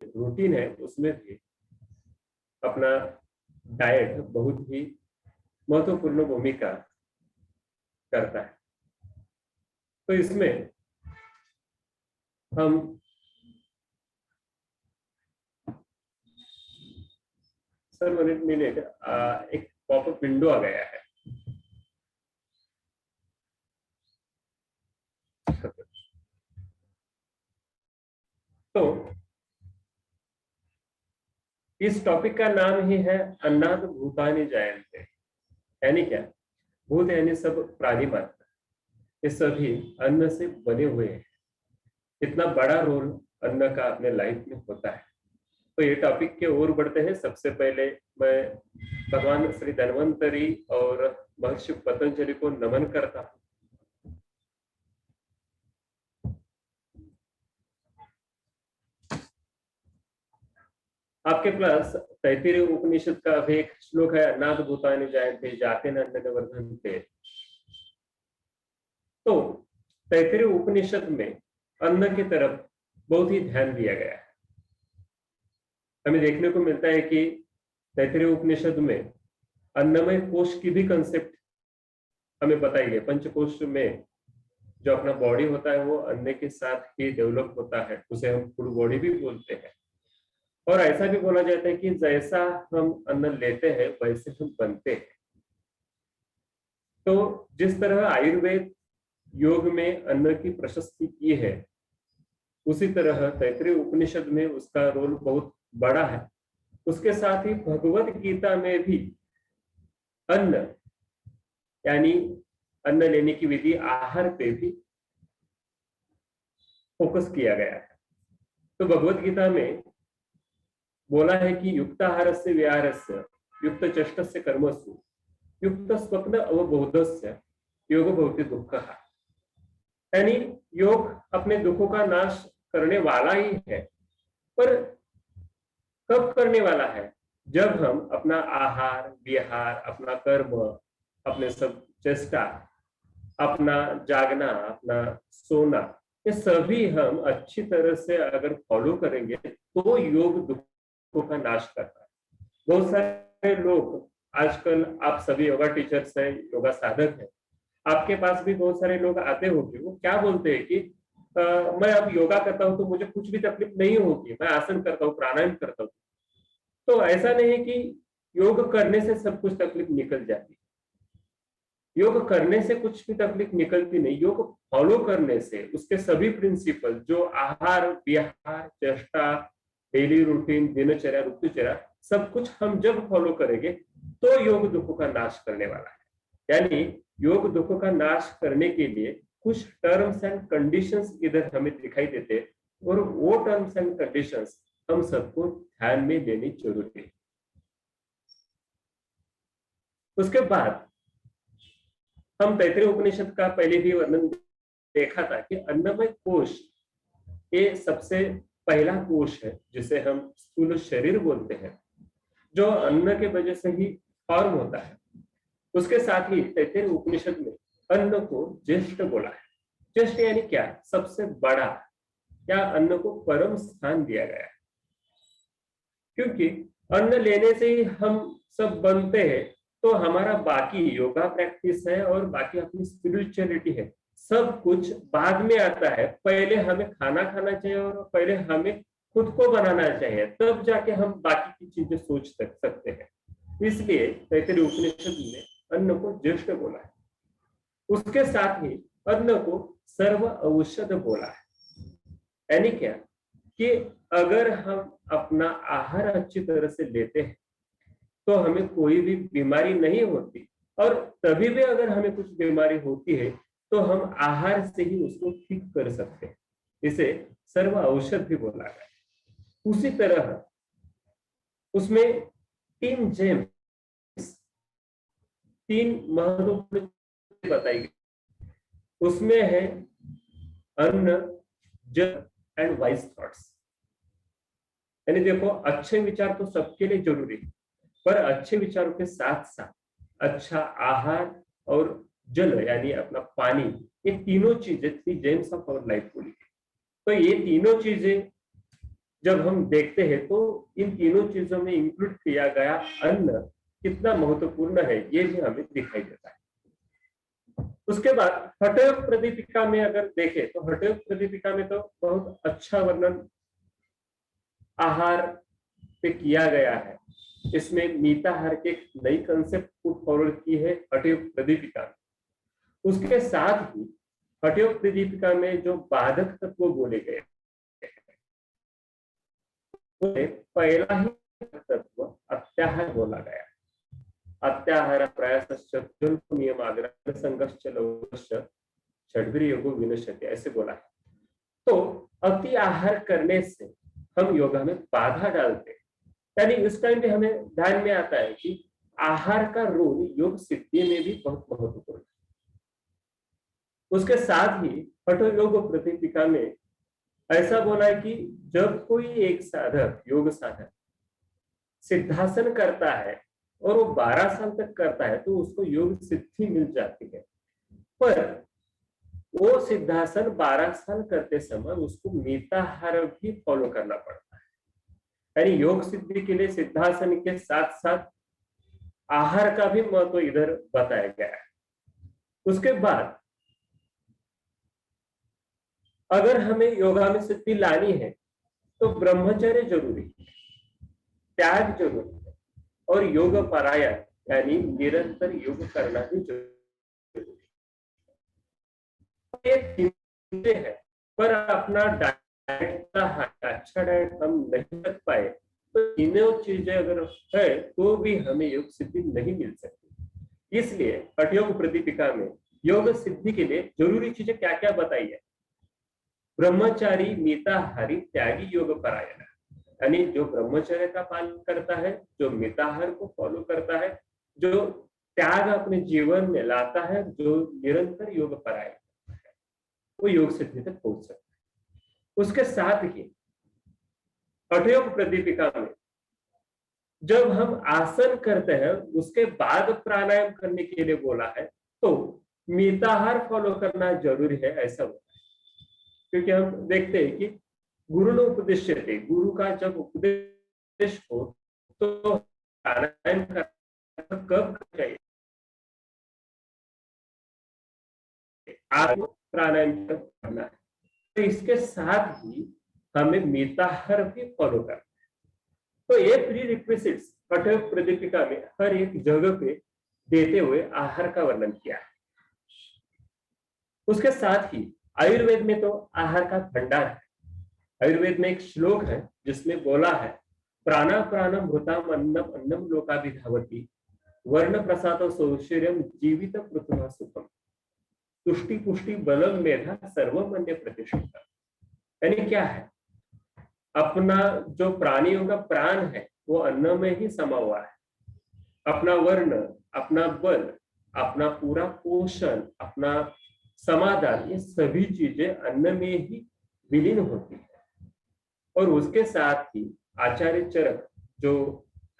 Routine है उसमें भी अपना डाइट बहुत ही महत्वपूर्ण भूमिका करता है। तो इसमें हम सर 1 मिनट, एक पॉपअप विंडो आ गया है। तो इस टॉपिक का नाम ही है अन्नाद भूतानि जायन्ते, यानी क्या? भूत यानी सब प्राणी मात्र, ये सभी अन्न से बने हुए हैं। इतना बड़ा रोल अन्न का अपने लाइफ में होता है। तो ये टॉपिक के ओर बढ़ते हैं। सबसे पहले मैं भगवान श्री धन्वंतरी और महर्षि पतंजलि को नमन करता हूँ। आपके पास तैत्तिरीय उपनिषद का भी एक श्लोक है, अन्नाद भूतानि जायन्ते जातेन अन्नेन वर्धन्ते। तो तैत्तिरीय उपनिषद में अन्न की तरफ बहुत ही ध्यान दिया गया है। हमें देखने को मिलता है कि तैत्तिरीय उपनिषद में अन्नमय कोश की भी कंसेप्ट हमें बताई है। पंचकोश में जो अपना बॉडी होता है वो अन्न के साथ ही डेवलप होता है, उसे हम फूड बॉडी भी बोलते हैं। और ऐसा भी बोला जाता है कि जैसा हम अन्न लेते हैं वैसे हम बनते हैं। तो जिस तरह आयुर्वेद योग में अन्न की प्रशस्ति की है, उसी तरह तैत्तिरीय उपनिषद में उसका रोल बहुत बड़ा है। उसके साथ ही भगवत गीता में भी अन्न यानी अन्न लेने की विधि, आहार पे भी फोकस किया गया है। तो भगवत गीता में बोला है कि युक्ताहारस्य विहारस्य युक्त चेष्टस्य कर्मसु युक्त स्वप्न अवबोधस्य योग भवति दुःखः। यानी योग अपने दुखों का नाश करने वाला ही है, पर कब करने वाला है? जब हम अपना आहार विहार, अपना कर्म, अपने सब चेष्टा, अपना जागना, अपना सोना, ये सभी हम अच्छी तरह से अगर फॉलो करेंगे तो योग दुखों का नाश करता है। बहुत सारे लोग आजकल, आप सभी योगा टीचर्स हैं, योगा साधक हैं, आपके पास भी बहुत सारे लोग आते होंगे। वो क्या बोलते हैं कि मैं अब योगा करता हूं तो मुझे कुछ भी तकलीफ नहीं होगी, मैं आसन करता हूँ, प्राणायाम करता हूँ। तो ऐसा नहीं है कि योग करने से सब कुछ तकलीफ निकल जाती। योग करने से कुछ भी तकलीफ निकलती नहीं। योग फॉलो करने से उसके सभी प्रिंसिपल, जो आहार विहार, चेष्टा, डेली रूटीन, दिनचर्या, ऋतुचर्या, सब कुछ हम जब फॉलो करेंगे तो योग दुखों का नाश करने वाला है। यानी योग दुखों का नाश करने के लिए कुछ टर्म्स एंड कंडीशंस इधर हमें दिखाई देते हैं, और वो टर्म्स एंड कंडीशंस हम सबको ध्यान में लेनी जरूरी है। उसके बाद हम तैत्तिरीय उपनिषद का पहले भी वर्णन देखा था कि अन्नमय कोश ये सबसे पहला कोश है, जिसे हम स्थूल शरीर बोलते हैं, जो अन्न के वजह से ही फॉर्म होता है। उसके साथ ही तैत्तिरीय उपनिषद में अन्न को ज्येष्ठ बोला है। ज्येष्ठ यानी क्या? सबसे बड़ा, या अन्न को परम स्थान दिया गया है। क्योंकि अन्न लेने से ही हम सब बनते हैं, तो हमारा बाकी योगा प्रैक्टिस है और बाकी अपनी स्पिरिचुअलिटी है, सब कुछ बाद में आता है। पहले हमें खाना खाना चाहिए और पहले हमें खुद को बनाना चाहिए, तब जाके हम बाकी की चीजें सोच सकते हैं। इसलिए तैत्तिरीय उपनिषद ने अन्न को ज्येष्ठ बोला है। उसके साथ ही अन्न को सर्व औषध बोला है। यानी क्या कि अगर हम अपना आहार अच्छी तरह से लेते हैं तो हमें कोई भी बीमारी नहीं होती, और तभी भी अगर हमें कुछ बीमारी होती है तो हम आहार से ही उसको ठीक कर सकते हैं। इसे सर्व औषध भी बोला गया। उसी तरह उसमें 3 जेम्स, 3 महत्वपूर्ण बताई गई। उसमें है अन्न, जल एंड वाइज थॉट्स। यानी देखो, अच्छे विचार तो सबके लिए जरूरी है, पर अच्छे विचारों के साथ साथ अच्छा आहार और जल यानी अपना पानी, ये तीनों चीजें 3 जेम्स ऑफ आवर लाइफ बोली। तो ये तीनों चीजें जब हम देखते हैं तो इन तीनों चीजों में इंक्लूड किया गया अन्न कितना महत्वपूर्ण है ये भी हमें दिखाई देता है। उसके बाद हठयोग प्रदीपिका में अगर देखें तो हठयोग प्रदीपिका में तो बहुत अच्छा वर्णन आहार पे किया गया है। इसमें मीताहार के एक नई कंसेप्ट को फॉलो की है हठयोग प्रदीपिका में। उसके साथ ही हठयोग प्रदीपिका में जो बाधक तत्व बोले गए पहला ही तत्व अत्याहार बोला गया। अत्याहार प्रयासश्च नियमाग्रह संघश्च लौश्च षड्भिर्योगो विनश्यति ऐसे बोला है। तो अति आहार करने से हम योगा में बाधा डालते हैं, यानी इस टाइम पे हमें ध्यान में आता है कि आहार का रोल योग सिद्धि में भी बहुत महत्वपूर्ण है। उसके साथ ही हठयोग प्रदीपिका में ऐसा बोला है कि जब कोई एक साधक योग साधक सिद्धासन करता है और वो 12 साल तक करता है तो उसको योग सिद्धि मिल जाती है। पर वो सिद्धासन 12 साल करते समय उसको मिताहार भी फॉलो करना पड़ता है, यानी योग सिद्धि के लिए सिद्धासन के साथ साथ आहार का भी महत्व इधर बताया गया है। उसके बाद अगर हमें योगा में सिद्धि लानी है तो ब्रह्मचर्य जरूरी है, त्याग जरूरी है और योग परायण यानी निरंतर योग करना भी जरूरी है। पर अपना डाइट का अच्छा डाइट हम नहीं रख पाए तो तीनों चीजें अगर है तो भी हमें योग सिद्धि नहीं मिल सकती। इसलिए हठयोग प्रदीपिका में योग सिद्धि के लिए जरूरी चीजें क्या क्या बताई है। ब्रह्मचारी मिताहारी त्यागी योग परायण, यानी जो ब्रह्मचर्य का पालन करता है, जो मिताहार को फॉलो करता है, जो त्याग अपने जीवन में लाता है, जो निरंतर योग परायण करता है, वो योग सिद्धि तक पहुंच सकता है। उसके साथ ही हठयोग प्रदीपिका में जब हम आसन करते हैं उसके बाद प्राणायाम करने के लिए बोला है तो मिताहार फॉलो करना जरूरी है ऐसा बोला है। क्योंकि हम देखते हैं कि गुरु ने उपदेश थे, गुरु का जब उपदेश हो तो प्राणायाम करना कब चाहिए, आत्म प्राणायाम करना है। तो इसके साथ ही हमें मिताहार भी फॉलो करना है। तो ये प्री रिक्विजिट्स हठयोग प्रदीपिका में हर एक जगह पे देते हुए आहार का वर्णन किया है। उसके साथ ही आयुर्वेद में तो आहार का भंडार है। आयुर्वेद में एक श्लोक है जिसमें बोला है प्राणा प्राणम भूताम अन्नम अन्नम लोकाभिधावति वर्ण प्रसाद सौशीर्यम जीवित पृथ्वा सुखम तुष्टि पुष्टि बलम मेधा सर्वमन्य प्रतिष्ठिता। यानी क्या है, अपना जो प्राणियों का प्राण है वो अन्न में ही समा हुआ है। अपना वर्ण, अपना बल, अपना पूरा पोषण, अपना समाधान, ये सभी चीजें अन्न में ही विलीन होती है। और उसके साथ ही आचार्य चरक जो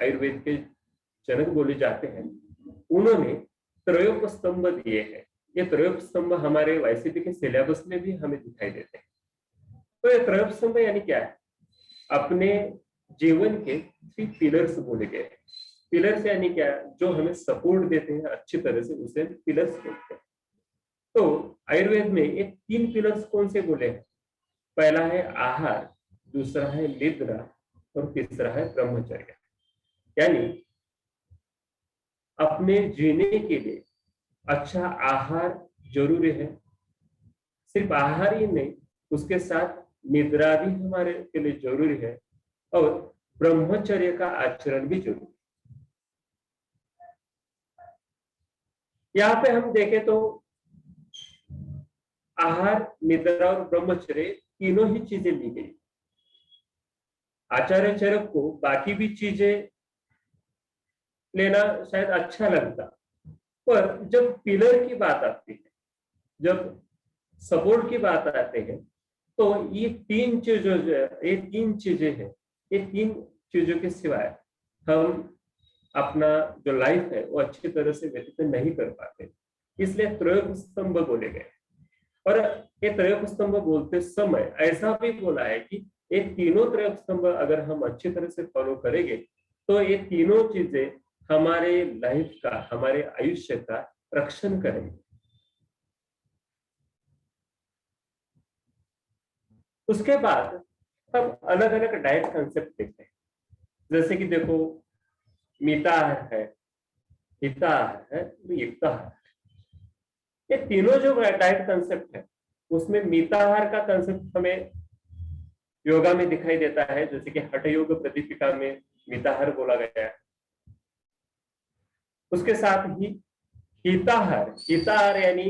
आयुर्वेद के जनक बोले जाते हैं उन्होंने त्रयोपस्तंभ दिए हैं। ये त्रयोपस्तंभ हमारे वाईसीपी के सिलेबस में भी हमें दिखाई देते हैं। तो ये त्रयोपस्तंभ यानी क्या है, अपने जीवन के 3 पिलर्स बोले गए हैं। पिलर्स यानी क्या, जो हमें सपोर्ट देते हैं अच्छी तरह से, उसे पिलर्स बोलते हैं। तो आयुर्वेद में ये 3 पिलर्स कौन से बोले हैं, पहला है आहार, दूसरा है निद्रा और तीसरा है ब्रह्मचर्य। यानी अपने जीने के लिए अच्छा आहार जरूरी है। सिर्फ आहार ही नहीं, उसके साथ निद्रा भी हमारे के लिए जरूरी है और ब्रह्मचर्य का आचरण भी जरूरी है। यहाँ पे हम देखें तो आहार, निद्रा और ब्रह्मचर्य तीनों ही चीजें ली गई। आचार्य चरक को बाकी भी चीजें लेना शायद अच्छा लगता, पर जब पिलर की बात आती है, जब सपोर्ट की बात आते हैं तो ये 3 चीजें हैं, ये 3 चीजों के सिवाय हम अपना जो लाइफ है वो अच्छी तरह से व्यतीत नहीं कर पाते। इसलिए त्रयोपस्तंभ बोले गए। और ये त्रयोपस्तंभ बोलते समय ऐसा भी बोला है कि ये तीनों त्रय स्तंभ अगर हम अच्छी तरह से फॉलो करेंगे तो ये तीनों चीजें हमारे लाइफ का, हमारे आयुष्य का रक्षण करेंगे। उसके बाद हम अलग अलग डाइट कंसेप्ट देखते हैं, जैसे कि देखो मिताहार है, हिताहार है, युक्ताहार है। ये तीनों जो डाइट कंसेप्ट है उसमें मिताहार का कंसेप्ट हमें योगा में दिखाई देता है, जैसे कि हठ योग प्रदीपिका में मिताहार बोला गया है। उसके साथ ही हिताहार, हिताहार यानी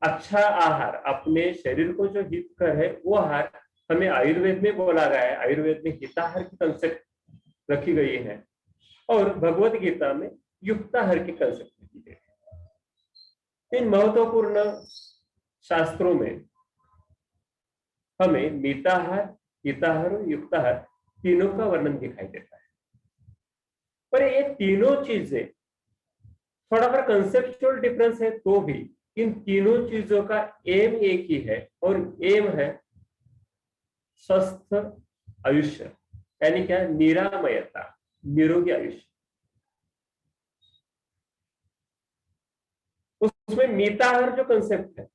अच्छा आहार, अपने शरीर को जो हित कर है वो आहार हमें आयुर्वेद में बोला गया है। आयुर्वेद में हिताहार की कंसेप्ट रखी गई है और भगवत गीता में युक्ताहार की कंसेप्ट रखी गई है। इन महत्वपूर्ण शास्त्रों में हमें मिताहार, हिताहार और युक्ताहार तीनों का वर्णन दिखाई देता है। पर ये तीनों चीजें थोड़ा सा कंसेप्चुअल डिफरेंस है तो भी इन तीनों चीजों का एम एक ही है और एम है स्वस्थ आयुष्य, यानी क्या, निरामयता, निरोगी आयुष्य। उसमें मिताहार जो कंसेप्ट है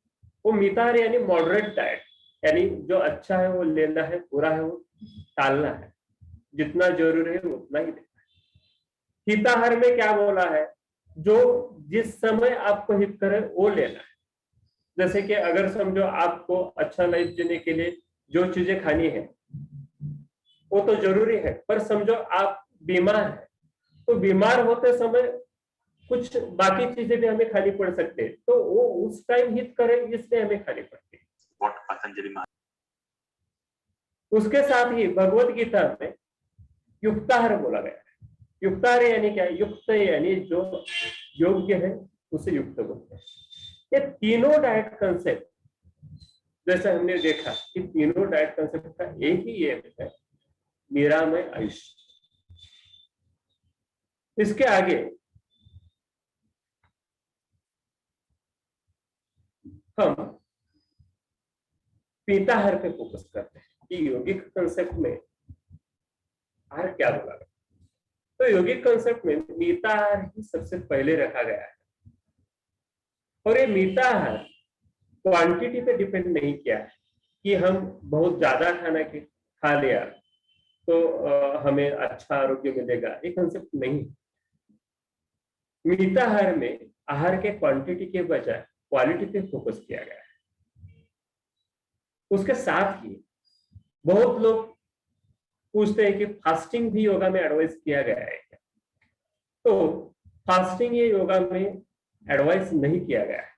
वो मिताहार यानी मॉडरेट डाइट, यानी जो अच्छा है वो लेना है, बुरा है वो टालना है, जितना जरूरी है उतना ही लेना है। हिताहार में क्या बोला है, जो जिस समय आपको हित करे वो लेना है। जैसे कि अगर समझो आपको अच्छा लाइफ जीने के लिए जो चीजें खानी है वो तो जरूरी है, पर समझो आप बीमार है तो बीमार होते समय कुछ बाकी चीजें भी हमें खानी पड़ सकते हैं, तो वो उस टाइम हित करे इसलिए हमें खानी पड़ती है। उसके साथ ही भगवत गीता में युक्ताहार बोला गया है। युक्ताहार यानी क्या, युक्त यानी जो योग्य है उसे युक्त बोलते हैं। ये तीनों डाइट कंसेप्ट, जैसे हमने देखा कि तीनों डाइट कंसेप्ट का एक ही एम है, निरामय आयुष्य। इसके आगे हम पीताहार पे फोकस करते हैं कि योगिक कंसेप्ट में आहार क्या बोला गया। तो योगिक कंसेप्ट में मीताहार ही सबसे पहले रखा गया है और ये मीताहार क्वांटिटी पे डिपेंड नहीं किया है कि हम बहुत ज्यादा खाना खा लिया तो हमें अच्छा आरोग्य मिलेगा, ये कंसेप्ट नहीं। मिताहार में आहार के क्वांटिटी के बजाय क्वालिटी पे फोकस किया गया है। उसके साथ ही बहुत लोग पूछते हैं कि फास्टिंग भी योगा में एडवाइस किया गया है क्या? तो फास्टिंग ये योगा में एडवाइस नहीं किया गया है,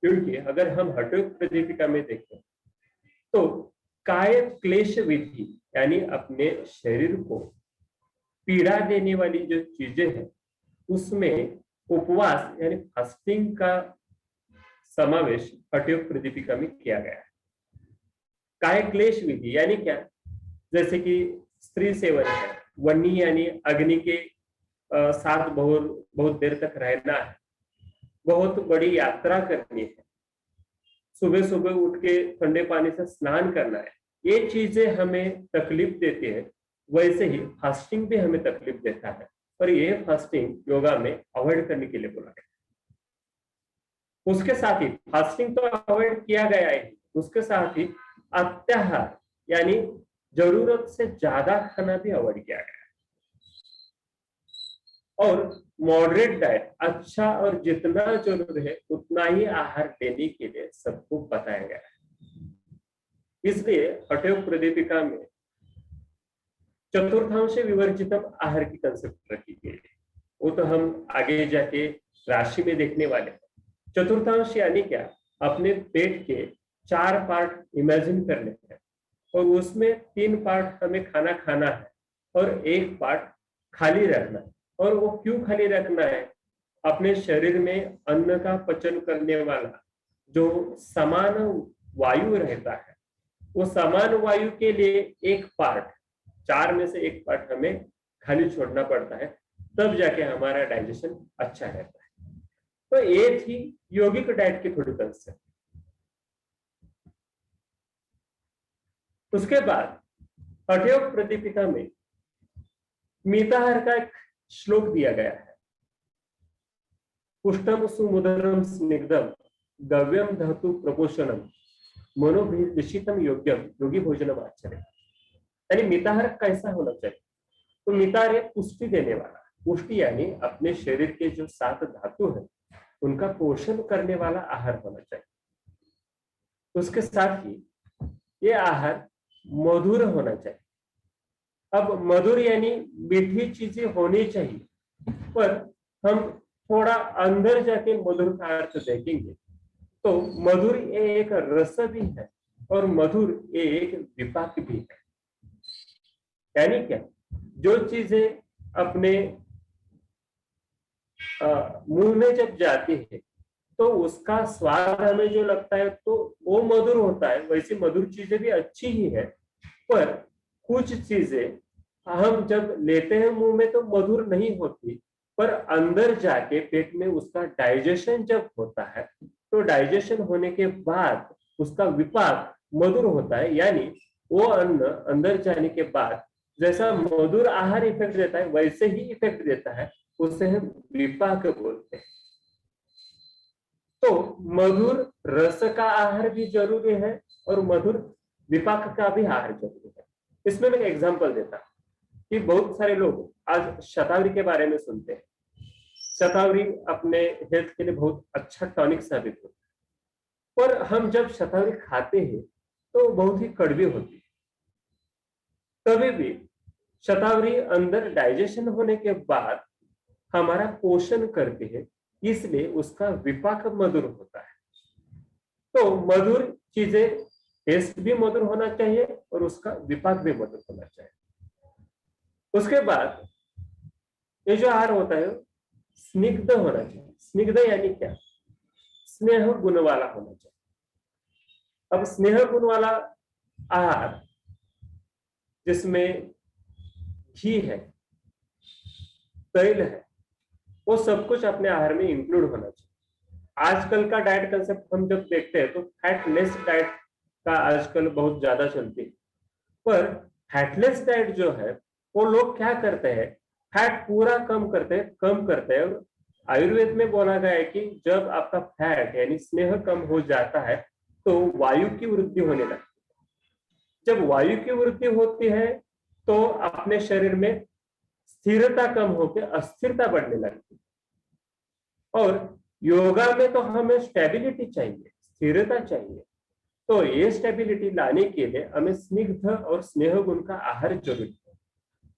क्योंकि अगर हम हठ योग प्रदीपिका में देखें तो काय क्लेश विधि यानी अपने शरीर को पीड़ा देने वाली जो चीजें हैं उसमें उपवास यानी फास्टिंग का समावेश हठ योग प्रदीपिका में किया गया है। काय क्लेश विधि यानी क्या, जैसे कि स्त्री सेवन है, वन्नी यानी अग्नि के साथ बहुत बहुत देर तक रहना है, बहुत बड़ी यात्रा करनी है, सुबह सुबह उठ के ठंडे पानी से स्नान करना है, ये चीजें हमें तकलीफ देती है। वैसे ही फास्टिंग भी हमें तकलीफ देता है और ये फास्टिंग योगा में अवॉइड करने के लिए बोला गया। उसके साथ ही फास्टिंग तो अवॉइड किया गया है, उसके साथ ही अत्याहार यानी जरूरत से ज्यादा खाना भी अवॉइड किया गया है और मॉडरेट डाइट, अच्छा और जितना जरूरी है उतना ही आहार लेने के लिए सबको बताया गया है। इसलिए हठ योग प्रदीपिका में चतुर्थांश विवर्जितम आहार की कंसेप्ट रखी गई है, वो तो हम आगे जाके राशि में देखने वाले हैं। चतुर्थांश यानी क्या, अपने पेट के 4 पार्ट इमेजिन करने हैं और उसमें 3 पार्ट हमें खाना खाना है और 1 पार्ट खाली रखना है। और वो क्यों खाली रखना है, अपने शरीर में अन्न का पचन करने वाला जो समान वायु रहता है, वो समान वायु के लिए 1 पार्ट, 4 में से 1 पार्ट हमें खाली छोड़ना पड़ता है, तब जाके हमारा डाइजेशन अच्छा रहता है। तो ये थी योगिक डाइट की थोड़ी कंसेप्ट। उसके बाद अठयोग प्रदीपिका में मिताहार का एक श्लोक दिया गया है। पुष्टम सुमुदरम स्निग्धम गव्यम धातु प्रपोषणम मनोभिषितम योग्यम योगी भोजनम आचरे। यानी मिताहार कैसा होना चाहिए? तो मिताहार है पुष्टि देने वाला। पुष्टि यानी अपने शरीर के जो 7 धातु है उनका पोषण करने वाला आहार होना चाहिए। उसके साथ ही ये आहार मधुर होना चाहिए। अब मधुर यानी मीठी चीजें होनी चाहिए, पर हम थोड़ा अंदर जाके मधुर का अर्थ देखेंगे तो मधुर ये एक रस भी है और मधुर ये एक विपाक भी है। यानी क्या, जो चीजें अपने मुंह में जब जाती है तो उसका स्वाद हमें जो लगता है तो वो मधुर होता है। वैसी मधुर चीजें भी अच्छी ही है, पर कुछ चीजें हम जब लेते हैं मुंह में तो मधुर नहीं होती, पर अंदर जाके पेट में उसका डाइजेशन जब होता है तो डाइजेशन होने के बाद उसका विपाक मधुर होता है। यानी वो अन्न अंदर जाने के बाद जैसा मधुर आहार इफेक्ट देता है वैसे ही इफेक्ट देता है, उसे हम विपाक बोलते हैं। तो मधुर रस का आहार भी जरूरी है और मधुर विपाक का भी आहार जरूरी है। इसमें मैं एग्जांपल देता हूं कि बहुत सारे लोग आज शतावरी के बारे में सुनते हैं। शतावरी अपने हेल्थ के लिए बहुत अच्छा टॉनिक साबित होता है, पर हम जब शतावरी खाते हैं तो बहुत ही कड़वी होती है। कभी भी शतावरी अंदर डाइजेशन होने के बाद हमारा पोषण करती है, इसलिए उसका विपाक मधुर होता है। तो मधुर चीजें टेस्ट भी मधुर होना चाहिए और उसका विपाक भी मधुर होना चाहिए। उसके बाद ये जो आहार होता है स्निग्ध होना चाहिए। स्निग्ध यानी क्या? स्नेह गुण वाला होना चाहिए। अब स्नेह गुण वाला आहार जिसमें घी है, तेल है, वो सब कुछ अपने आहार में इंक्लूड होना चाहिए। आजकल का डाइट कंसेप्ट हम जब देखते हैं तो फैटलेस डाइट का आजकल बहुत ज्यादा चलती है, पर फैटलेस डाइट जो है वो लोग क्या करते हैं, फैट पूरा कम करते हैं। और आयुर्वेद में बोला गया है कि जब आपका फैट यानी स्नेह कम हो जाता है तो वायु की वृद्धि होने लगती है। जब वायु की वृद्धि होती है तो अपने शरीर में स्थिरता कम होकर अस्थिरता बढ़ने लगती है। और योगा में तो हमें स्टेबिलिटी चाहिए, स्थिरता चाहिए। तो ये स्टेबिलिटी लाने के लिए हमें स्निग्ध और स्नेह गुण का आहार जरूरी है।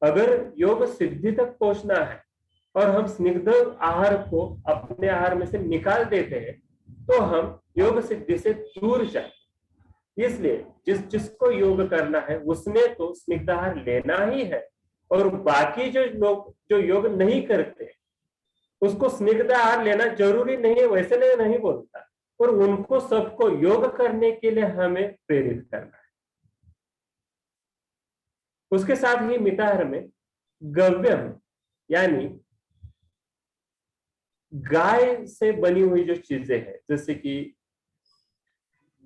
अगर योग सिद्धि तक पहुंचना है और हम स्निग्ध आहार को अपने आहार में से निकाल देते हैं तो हम योग सिद्धि से दूर जाए। इसलिए जिसको योग करना है उसने तो स्निग्ध आहार लेना ही है, और बाकी जो लोग जो योग नहीं करते उसको स्निग्ध आहार लेना जरूरी नहीं है, वैसे नहीं बोलता, और उनको सबको योग करने के लिए हमें प्रेरित करना है। उसके साथ ही मिताहार में गव्यम यानी गाय से बनी हुई जो चीजें हैं, जैसे कि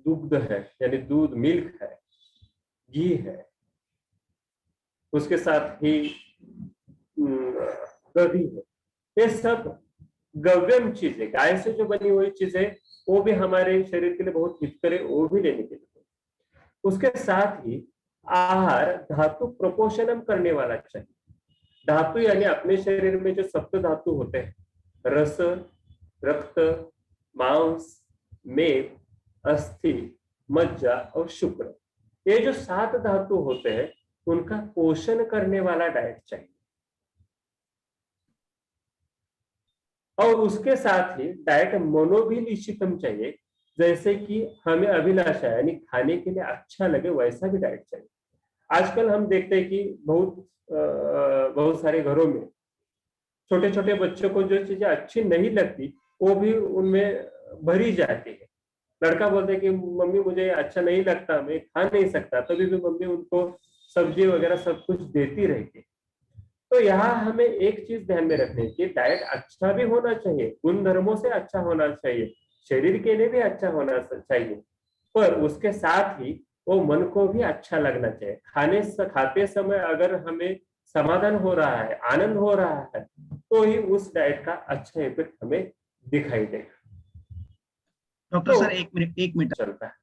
दुग्ध है यानी दूध, मिल्क है, घी है, उसके साथ ही दही है, ये सब गव्यम चीजें, गाय से जो बनी हुई चीजें, वो भी हमारे शरीर के लिए बहुत हितकर है, वो भी लेने के लिए। उसके साथ ही आहार धातु प्रपोषणम करने वाला चाहिए। धातु यानी अपने शरीर में जो सप्त धातु होते हैं, रस, रक्त, मांस, मेद, अस्थि, मज्जा और शुक्र, ये जो 7 धातु होते हैं उनका पोषण करने वाला डाइट चाहिए। और उसके साथ ही डाइट मनोभिलिषितम चाहिए, जैसे कि हमें अभिलाषा यानी खाने के लिए अच्छा लगे वैसा भी डाइट चाहिए। आजकल हम देखते हैं कि बहुत सारे घरों में छोटे छोटे बच्चों को जो चीजें अच्छी नहीं लगती वो भी उनमें भरी जाती है। लड़का बोलते है कि मम्मी मुझे अच्छा नहीं लगता, मैं खा नहीं सकता, तभी भी मम्मी उनको सब्जी वगैरह सब कुछ देती रहती है। तो यहाँ हमें एक चीज ध्यान में रखनी है कि डाइट अच्छा भी होना चाहिए, गुण धर्मों से अच्छा होना चाहिए, शरीर के लिए भी अच्छा होना चाहिए, पर उसके साथ ही वो मन को भी अच्छा लगना चाहिए। खाते समय अगर हमें समाधान हो रहा है, आनंद हो रहा है, तो ही उस डाइट का अच्छा इफेक्ट हमें दिखाई देगा। डॉक्टर तो सर एक मिनट चलता है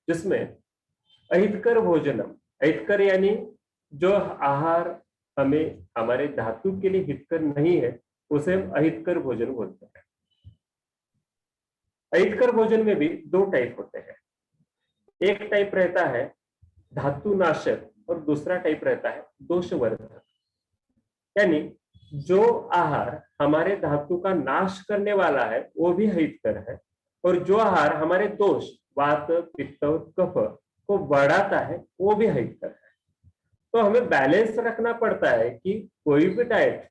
जिसमें अहितकर भोजनम, अहितकर यानी जो आहार हमें हमारे धातु के लिए हितकर नहीं है, उसे हम अहितकर भोजन बोलते हैं। अहितकर भोजन में भी दो टाइप होते हैं। एक टाइप रहता है धातु नाशक और दूसरा टाइप रहता है दोषवर्धक। यानी जो आहार हमारे धातु का नाश करने वाला है वो भी हितकर है, और जो आहार हमारे दोष वात पित्त और कफ को बढ़ाता है वो भी हितकर है। तो हमें बैलेंस रखना पड़ता है कि कोई भी डाइट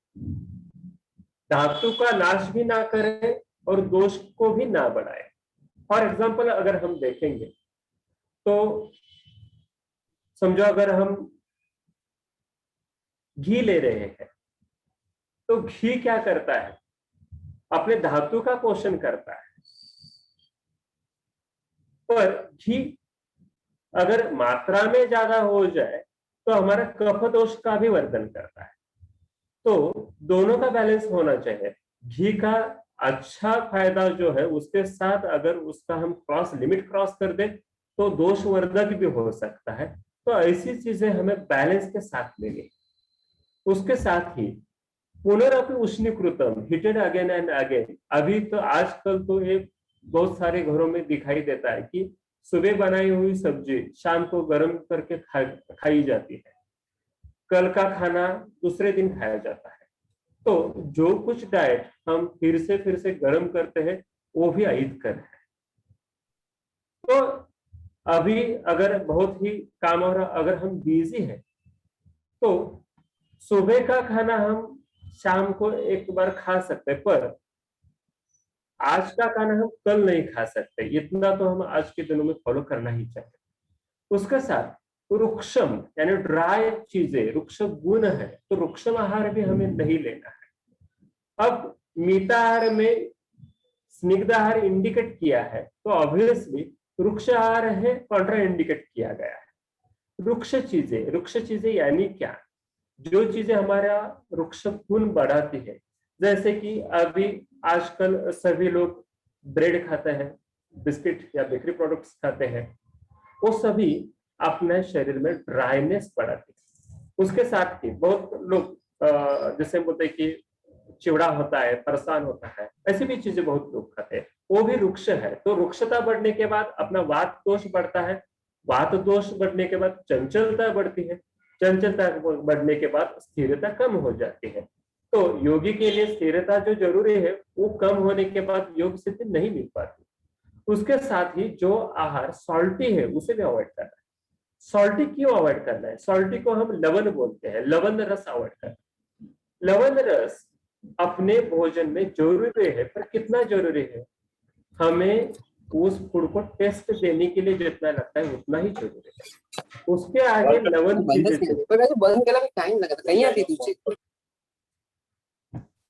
धातु का नाश भी ना करे और दोष को भी ना बढ़ाए। फॉर एग्जाम्पल अगर हम देखेंगे तो समझो अगर हम घी ले रहे हैं, तो घी क्या करता है, अपने धातु का पोषण करता है। पर घी अगर मात्रा में ज्यादा हो जाए तो हमारा कफ दोष का भी वर्धन करता है। तो दोनों का बैलेंस होना चाहिए। घी का अच्छा फायदा जो है उसके साथ अगर उसका हम लिमिट क्रॉस कर दे तो दोषवर्धक भी हो सकता है। तो ऐसी चीजें हमें बैलेंस के साथ लेनी। उसके साथ ही पुनरअपि उष्णीकृतम, हीटेड अगेन एंड अगेन। अभी तो आजकल तो ये बहुत सारे घरों में दिखाई देता है कि सुबह बनाई हुई सब्जी शाम को गर्म करके खाई जाती है, कल का खाना दूसरे दिन खाया जाता है। तो जो कुछ डाइट हम फिर से गर्म करते हैं वो भी अहितकर है। तो अभी अगर बहुत ही काम हो रहा, अगर हम बिजी हैं तो सुबह का खाना हम शाम को एक बार खा सकते हैं, पर आज का खाना हम कल नहीं खा सकते। इतना तो हम आज के दिनों में फॉलो करना ही चाहिए। उसके साथ रुक्षम यानी ड्राई चीजें, रुक्ष गुण है तो रुक्षम आहार भी हमें नहीं लेना है। अब मीताहार में स्निग्ध आहार इंडिकेट किया है तो ऑब्वियसली रुक्ष आहार है कॉन्ट्रा इंडिकेट किया गया है। रुक्ष चीजें यानी क्या, जो चीजें हमारा रुक्ष गुण बढ़ाती है। जैसे कि अभी आजकल सभी लोग ब्रेड खाते हैं, बिस्किट या बेकरी प्रोडक्ट्स खाते हैं, वो सभी अपने शरीर में ड्राइनेस बढ़ाते हैं। उसके साथ ही बहुत लोग जैसे बोलते हैं कि चिवड़ा होता है, परेशान होता है, ऐसी भी चीजें बहुत लोग खाते हैं, वो भी रुक्ष है। तो रुक्षता बढ़ने के बाद अपना वात दोष बढ़ता है, वात दोष बढ़ने के बाद चंचलता बढ़ती है, चंचलता बढ़ने के बाद स्थिरता कम हो जाती है। तो योगी के लिए स्थिरता जो जरूरी है वो कम होने के बाद योग सिद्धि नहीं मिल पाती। उसके साथ ही जो आहार सॉल्टी है उसे भी अवॉइड करना है। सॉल्टी क्यों अवॉइड करना है, सॉल्टी को हम लवण बोलते हैं, लवण रस अवॉइड करना है। लवण रस अपने भोजन में जरूरी है, पर कितना जरूरी है, हमें उस फूड को टेस्ट देने के लिए जितना लगता है उतना ही जरूरी है। उसके आगे लवण चीजें,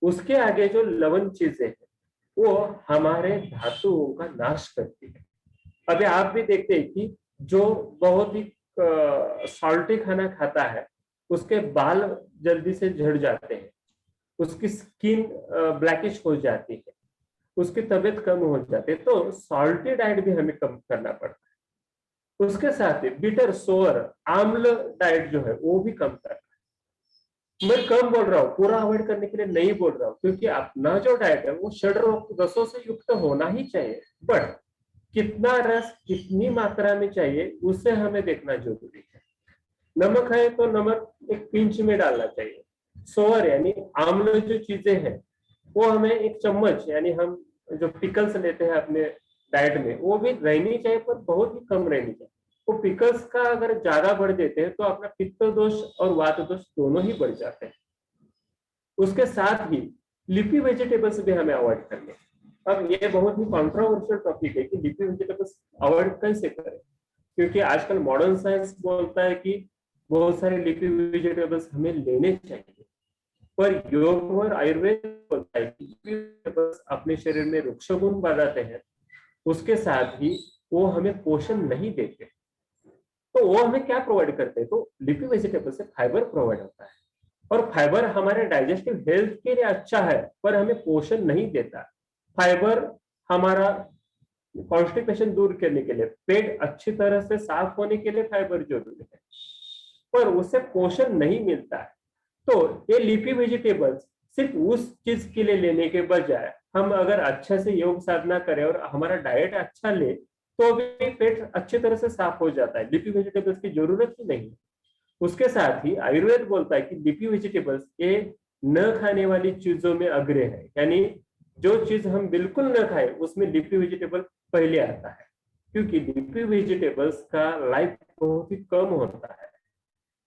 उसके आगे जो लवण चीजें हैं वो हमारे धातुओं का नाश करती है। अभी आप भी देखते हैं कि जो बहुत ही सॉल्टी खाना खाता है उसके बाल जल्दी से झड़ जाते हैं, उसकी स्किन ब्लैकिश हो जाती है, उसकी तबीयत कम हो जाती है। तो सॉल्टी डाइट भी हमें कम करना पड़ता है। उसके साथ ही बिटर सोअर आम्ल डाइट जो है वो भी कम करना है। मैं कम बोल रहा हूँ, पूरा अवॉइड करने के लिए नहीं बोल रहा हूँ, क्योंकि अपना जो डाइट है वो षड रसों से युक्त होना ही चाहिए, बट कितना रस कितनी मात्रा में चाहिए उसे हमें देखना जरूरी है। नमक है तो नमक एक पिंच में डालना चाहिए। सोअर यानी आम्ल जो चीजें हैं वो हमें एक चम्मच, यानी हम जो पिकल्स लेते हैं अपने डाइट में वो भी रहनी चाहिए, पर बहुत ही कम रहनी चाहिए। वो पिकल्स का अगर ज्यादा बढ़ देते हैं तो अपना पित्त दोष और वात दोष दोनों ही बढ़ जाते हैं। उसके साथ ही लिपी वेजिटेबल्स भी हमें अवॉइड करने। अब ये बहुत ही कॉन्ट्रोवर्शियल टॉपिक है कि लिपी वेजिटेबल्स अवॉइड कैसे करें, क्योंकि आजकल मॉडर्न साइंस बोलता है कि बहुत सारे लिपी वेजिटेबल्स हमें लेने चाहिए, पर योग और आयुर्वेद बोलता है कि अपने शरीर में वृक्ष गुण बढ़ाते हैं, उसके साथ ही वो हमें पोषण नहीं देते। तो वो हमें क्या प्रोवाइड करते हैं? तो लीफी वेजिटेबल से फाइबर प्रोवाइड होता है, और फाइबर हमारे डाइजेस्टिव हेल्थ के लिए अच्छा है, पर हमें पोषण नहीं देता। फाइबर हमारा कॉन्स्टिपेशन दूर करने के लिए, पेट अच्छी तरह से साफ होने के लिए फाइबर जरूरी है, पर उससे पोषण नहीं मिलता है। तो ये लीफी वेजिटेबल्स सिर्फ उस चीज के लिए लेने के बजाय, हम अगर अच्छे से योग साधना करें और हमारा डाइट अच्छा ले, तो भी पेट अच्छी तरह से साफ हो जाता है। लीफी वेजिटेबल्स की जरूरत ही नहीं। उसके साथ ही आयुर्वेद बोलता है कि लीफी वेजिटेबल्स ये न खाने वाली चीजों में अग्रय है, यानी जो चीज हम बिल्कुल न खाए उसमें लीफी वेजिटेबल पहले आता है, क्योंकि लीफी वेजिटेबल्स का लाइफ बहुत ही कम होता है।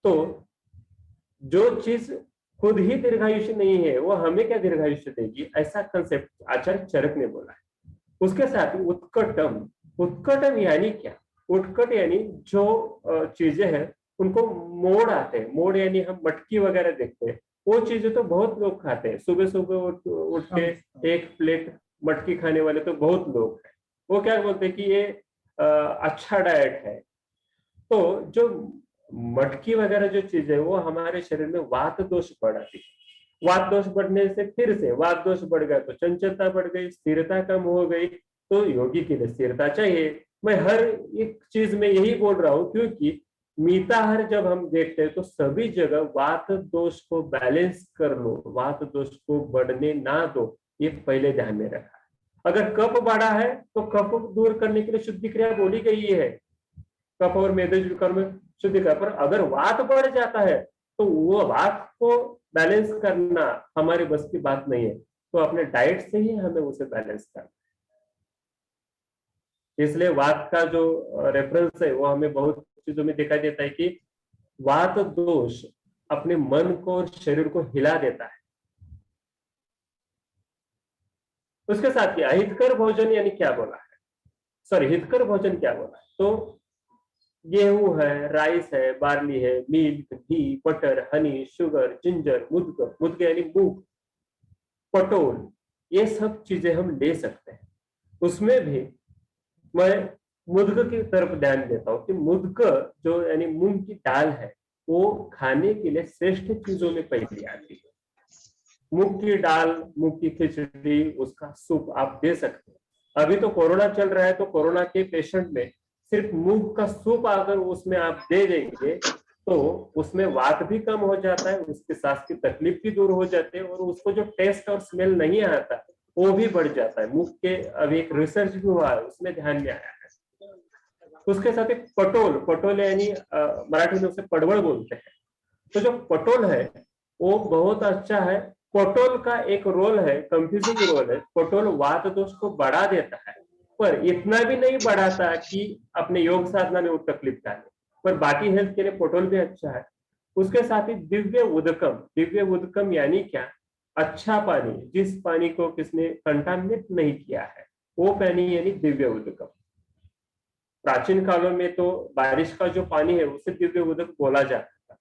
तो जो चीज खुद ही दीर्घायुष्य नहीं है, वो हमें क्या दीर्घायुष्य देगी, ऐसा कंसेप्ट आचार्य चरक ने बोला है। उसके साथ ही उत्कटम, उत्कटम यानी क्या? उत्कट यानी जो चीजें हैं उनको मोड़ आते हैं। मोड़ यानी हम मटकी वगैरह देखते हैं, वो चीजें तो बहुत लोग खाते हैं। सुबह सुबह उठ के एक प्लेट मटकी खाने वाले तो बहुत लोग हैं। वो क्या बोलते हैं कि ये अच्छा डाइट है। तो जो मटकी वगैरह जो चीज है वो हमारे शरीर में वात दोष बढ़ाती है। वात दोष बढ़ने से फिर से वात दोष बढ़ गया तो चंचलता बढ़ गई, स्थिरता कम हो गई। तो योगी के लिए स्थिरता चाहिए। मैं हर एक चीज में यही बोल रहा हूं, क्योंकि मिताहार जब हम देखते हैं तो सभी जगह वात दोष को बैलेंस कर लो, वात दोष को बढ़ने ना दो, ये पहले ध्यान में रखा। अगर कफ बढ़ा है तो कफ दूर करने के लिए शुद्धि क्रिया बोली गई है, कफ और मेदज कर्म शुद्धि कर। पर अगर वात बढ़ जाता है तो वो वात को बैलेंस करना हमारे बस की बात नहीं है। तो अपने डाइट से ही हमें उसे बैलेंस करना। इसलिए वात का जो रेफरेंस है वो हमें बहुत चीजों में दिखाई देता है कि वात दोष अपने मन को और शरीर को हिला देता है। उसके साथ ही अहितकर भोजन यानी क्या बोला है, सॉरी, हितकर भोजन क्या बोला है? तो गेहूं है, राइस है, बार्ली है, मिल्क, घी, बटर, हनी, शुगर, जिंजर, मुद्ग, मुद्ग यानी मूंग, पटोल, ये सब चीजें हम ले सकते हैं। उसमें भी मैं मुद्ग की तरफ ध्यान देता हूँ कि मुद्ग जो यानी मूंग की दाल है, वो खाने के लिए श्रेष्ठ चीजों में पहली आती है। मूंग की दाल, मूंग की खिचड़ी, उसका सूप आप दे सकते हैं। अभी तो कोरोना चल रहा है, तो कोरोना के पेशेंट में सिर्फ मूंग का सूप अगर उसमें आप दे देंगे तो उसमें वात भी कम हो जाता है, उसके सांस की तकलीफ भी दूर हो जाती है, और उसको जो टेस्ट और स्मेल नहीं आता वो भी बढ़ जाता है। मूंग के अभी एक रिसर्च भी हुआ है, उसमें ध्यान में आया है। उसके साथ एक पटोल, पटोल यानी मराठी में उसे पडवळ बोलते हैं। तो जो पटोल है वो बहुत अच्छा है। पटोल का एक रोल है, कंफ्यूजिंग रोल है। पटोल वात दोष को बढ़ा देता है, पर इतना भी नहीं बढ़ाता कि अपने योग साधना में वो तकलीफ डाले, पर बाकी हेल्थ के लिए पटोल भी अच्छा है। उसके साथ ही दिव्य उदकम, दिव्य उदकम यानी क्या? अच्छा पानी, जिस पानी को किसने कंटामिनेट नहीं किया है, वो पानी यानी दिव्य उदकम। प्राचीन कालों में तो बारिश का जो पानी है उसे दिव्य उदक बोला जाता था।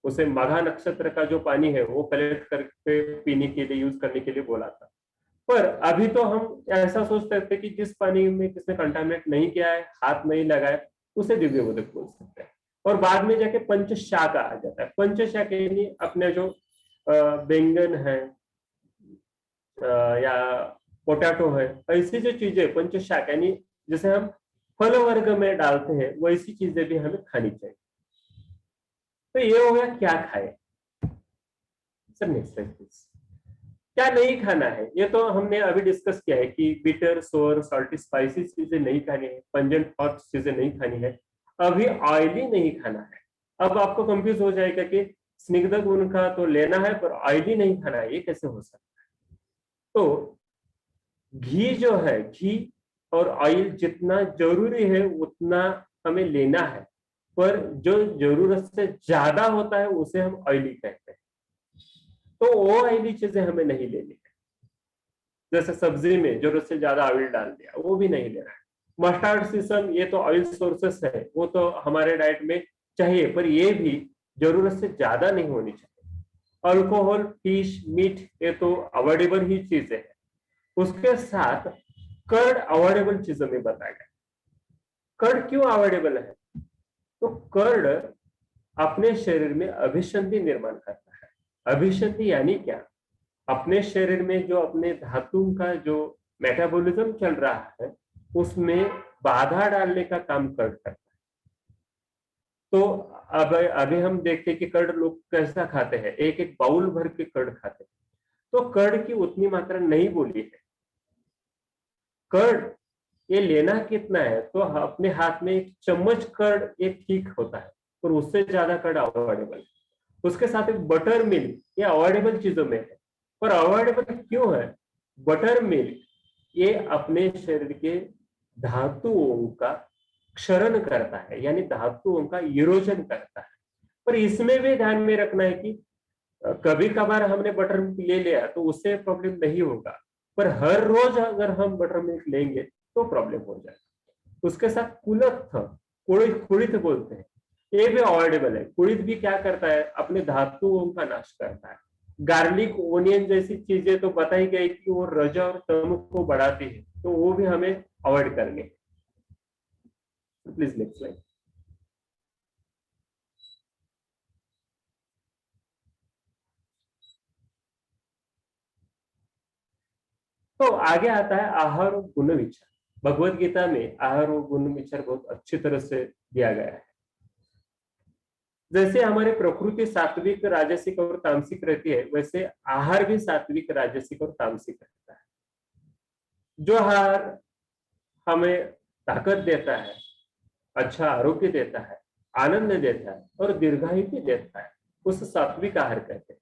उसे माघा नक्षत्र का जो पानी है वो कलेक्ट करके पीने के लिए, यूज करने के लिए बोला था। पर अभी तो हम ऐसा सोचते थे कि जिस पानी में किसने कंटामिनेट नहीं किया है, हाथ नहीं लगाया, उसे दिव्य उदक बोल सकते हैं। और बाद में जाके पंचशाक आ जाता है। पंचशाक यानी अपने जो बैंगन है या पोटैटो है, ऐसी जो चीजें पंचशाक यानी जैसे हम फल वर्ग में डालते हैं, वैसी चीजें भी हमें खानी चाहिए। तो ये हो गया क्या खाए। सर नेक्स्ट क्या नहीं खाना है, ये तो हमने अभी डिस्कस किया है कि बिटर, सोर, सॉल्टी, स्पाइसी चीजें नहीं खानी है, पंजेंट हॉट चीजें नहीं खानी है, अभी ऑयली नहीं खाना है। अब आपको कंफ्यूज हो जाएगा कि स्निग्ध गुण का तो लेना है पर ऑयली नहीं खाना है, ये कैसे हो सकता है? तो घी जो है, घी और ऑयल जितना जरूरी है उतना हमें लेना है, पर जो जरूरत से ज्यादा होता है उसे हम ऑयली कहते हैं। तो वो ऑयली चीजें हमें नहीं लेनी है। जैसे सब्जी में जरूरत से ज्यादा ऑयल डाल दिया, वो भी नहीं लेना है। मस्टर्ड सीसम, ये तो ऑयल सोर्सेस है, वो तो हमारे डाइट में चाहिए, पर ये भी जरूरत से ज्यादा नहीं होनी चाहिए। अल्कोहल, फिश, मीट, ये तो अवॉइडेबल ही चीजें है। उसके साथ कर्ड अवॉइडेबल चीजों में बताया गया। कर्ड क्यों अवॉइडेबल है? तो कर्ड अपने शरीर में अभिसंधि निर्माण करता है। अभिसंधि यानी क्या? अपने शरीर में जो अपने धातु का जो मेटाबॉलिज्म चल रहा है उसमें बाधा डालने का काम कर्ड करता है। तो अब अभी हम देखते हैं कि कर्ड लोग कैसा खाते हैं, एक एक बाउल भर के कर्ड खाते हैं। तो कर्ड की उतनी मात्रा नहीं बोली है। कर्ड ये लेना कितना है? तो अपने हाथ में एक चम्मच कर्ड एक ठीक होता है, और उससे ज्यादा कर्ड अवॉइडेबल है। उसके साथ एक बटर मिल्क, ये अवॉइडेबल चीजों में है। पर अवॉइडेबल क्यों है? बटर मिल्क ये अपने शरीर के धातुओं का क्षरण करता है, यानी धातुओं का इरोजन करता है। पर इसमें भी ध्यान में रखना है कि कभी कभार हमने बटर मिल्क ले लिया तो उससे प्रॉब्लम नहीं होगा, पर हर रोज अगर हम बटर मिल्क लेंगे तो प्रॉब्लम हो जाएगा। उसके साथ कुलथ, कुड़ित बोलते हैं, ये भी अवॉइडेबल है। कुड़ित भी क्या करता है? अपने धातुओं का नाश करता है। गार्लिक, ओनियन जैसी चीजें तो बताई गई कि वो रज और तम को बढ़ाती है, तो वो भी हमें अवॉइड करनी है। Please next slide. तो आगे आता है आहार और गुण विचार। भगवत गीता में आहार और गुण विचार बहुत अच्छी तरह से दिया गया है। जैसे हमारे प्रकृति सात्विक, राजसिक और तामसिक रहती है, वैसे आहार भी सात्विक, राजसिक और तामसिक रहता है। जो आहार हमें ताकत देता है, अच्छा आरोग्य देता है, आनंद देता है और दीर्घायु भी देता है, उस सात्विक आहार कहते हैं।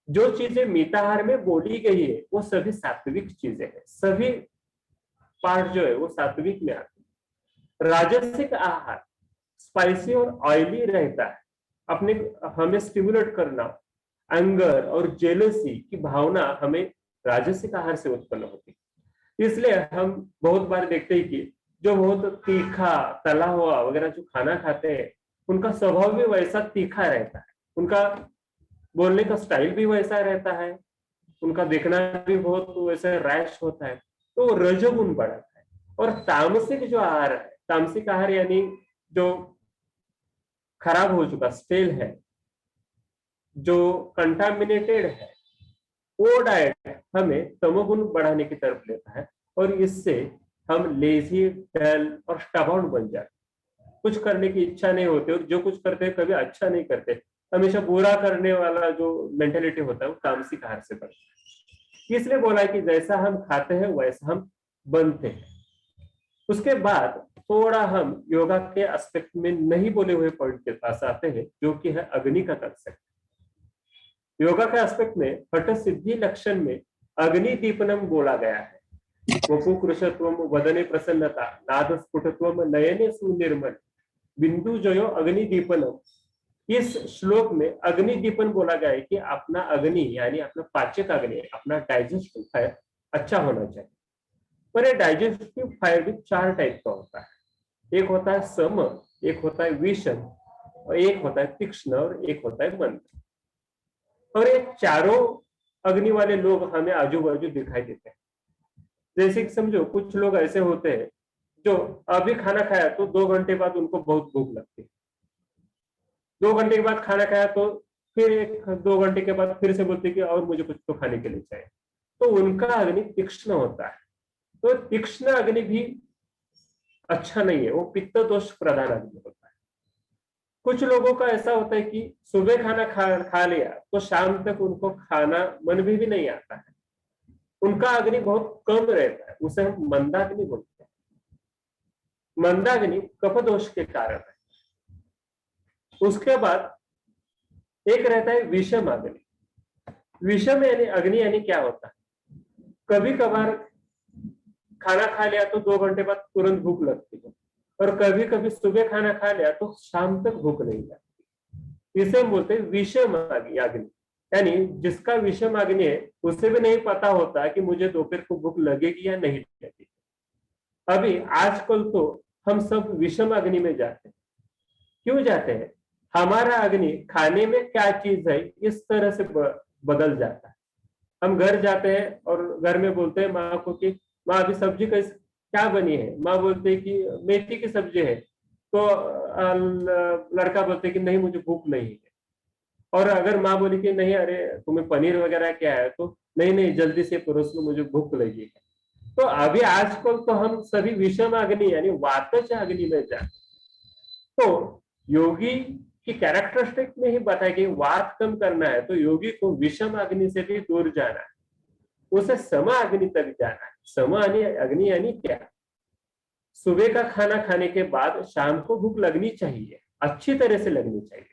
जो चीजें मिताहार में बोली गई है वो सभी सात्विक चीजें हैं। सभी पार्ट जो है वो सात्विक में आते हैं। राजसिक आहार स्पाइसी और ऑयली रहता है, अपने हमें स्टिमुलेट करना, एंगर और जेलसी की भावना हमें राजसिक आहार से उत्पन्न होती है। इसलिए हम बहुत बार देखते हैं कि जो बहुत तीखा तला हुआ वगैरह जो खाना खाते हैं उनका स्वभाव भी वैसा तीखा रहता है, उनका बोलने का स्टाइल भी वैसा रहता है, उनका देखना भी बहुत वैसा रैश होता है, तो रजोगुण बढ़ता है। और तामसिक जो आहार है, तामसिक आहार यानी जो खराब हो चुका, स्टेल है, जो कंटामिनेटेड है, वो डाइट हमें तमोगुण बढ़ाने की तरफ लेता है, और इससे हम लेजी, डल और स्टबर्न बन जाते हैं। कुछ करने की इच्छा नहीं होती, और जो कुछ करते हैं कभी अच्छा नहीं करते, हमेशा बुरा करने वाला जो मेंटेलिटी होता है वो तामसिक आहार से बढ़ता है। इसलिए बोला है कि जैसा हम खाते हैं वैसा हम बनते हैं। उसके बाद थोड़ा हम योगा के एस्पेक्ट में नहीं बोले हुए पॉइंट के पास आते हैं, जो कि है अग्नि का कंसेप्ट। योगा के एस्पेक्ट में हठ सिद्धि लक्षण में अग्नि दीपनम बोला गया है। वपु कृशत्वम वदने प्रसन्नता, नाद स्फुटत्वम नयने सुनिर्मल, बिंदु जयो अग्नि दीपनम। इस श्लोक में अग्नि दीपन बोला गया है कि अपना अग्नि यानी अपना पाचक अग्नि, अपना डाइजेस्टिव फायर अच्छा होना चाहिए। पर ये डाइजेस्टिव फायर भी चार टाइप का होता है। एक होता है सम, एक होता है विषम, और एक होता है तीक्ष्ण, और एक होता है मंद। और ये चारों अग्नि वाले लोग हमें आजू बाजू दिखाई देते हैं। जैसे कि समझो कुछ लोग ऐसे होते हैं जो अभी खाना खाया तो 2 घंटे बाद उनको बहुत भूख लगती है, 2 घंटे के बाद खाना खाया तो फिर 1-2 घंटे के बाद फिर से बोलते कि और मुझे कुछ तो खाने के लिए चाहिए। तो उनका अग्नि तीक्ष्ण होता है। तो तीक्ष्ण अग्नि भी अच्छा नहीं है, वो पित्त दोष प्रधान अग्नि होता है। कुछ लोगों का ऐसा होता है कि सुबह खाना खा लिया तो शाम तक उनको खाना मन भी नहीं आता है, उनका अग्नि बहुत कम रहता है, उसे हम मंदाग्नि बोलते हैं। मंदाग्नि कफ दोष के कारण है। उसके बाद एक रहता है विषम अग्नि। विषम यानी अग्नि यानी क्या होता है? कभी कभार खाना खा लिया तो 2 घंटे बाद तुरंत भूख लगती है, और कभी कभी सुबह खाना खा लिया तो शाम तक भूख नहीं लगती। इसे हम बोलते हैं विषम अग्नि। यानी जिसका विषम अग्नि है उसे भी नहीं पता होता कि मुझे दोपहर को भूख लगेगी या नहीं लगेगी। अभी आजकल तो हम सब विषम अग्नि में जाते हैं। क्यों जाते हैं? हमारा अग्नि खाने में क्या चीज है इस तरह से बदल जाता है। हम घर जाते हैं और घर में बोलते हैं माँ को कि माँ अभी सब्जी कैसे, क्या बनी है, माँ बोलते है कि मेथी की सब्जी है, तो लड़का बोलते है कि नहीं मुझे भूख नहीं है। और अगर माँ बोली कि नहीं अरे तुम्हें पनीर वगैरह क्या है, तो नहीं नहीं जल्दी से परोस लो मुझे भूख लगी है। तो अभी आजकल तो हम सभी विषम अग्नि यानी वातज अग्नि में जाते। तो योगी की कैरेक्टरिस्टिक में ही बताया कि वात कम करना है तो योगी को विषम अग्नि से भी दूर जाना है, उसे सम अग्नि तक जाना है। सम अग्नि यानी क्या, सुबह का खाना खाने के बाद शाम को भूख लगनी चाहिए, अच्छी तरह से लगनी चाहिए।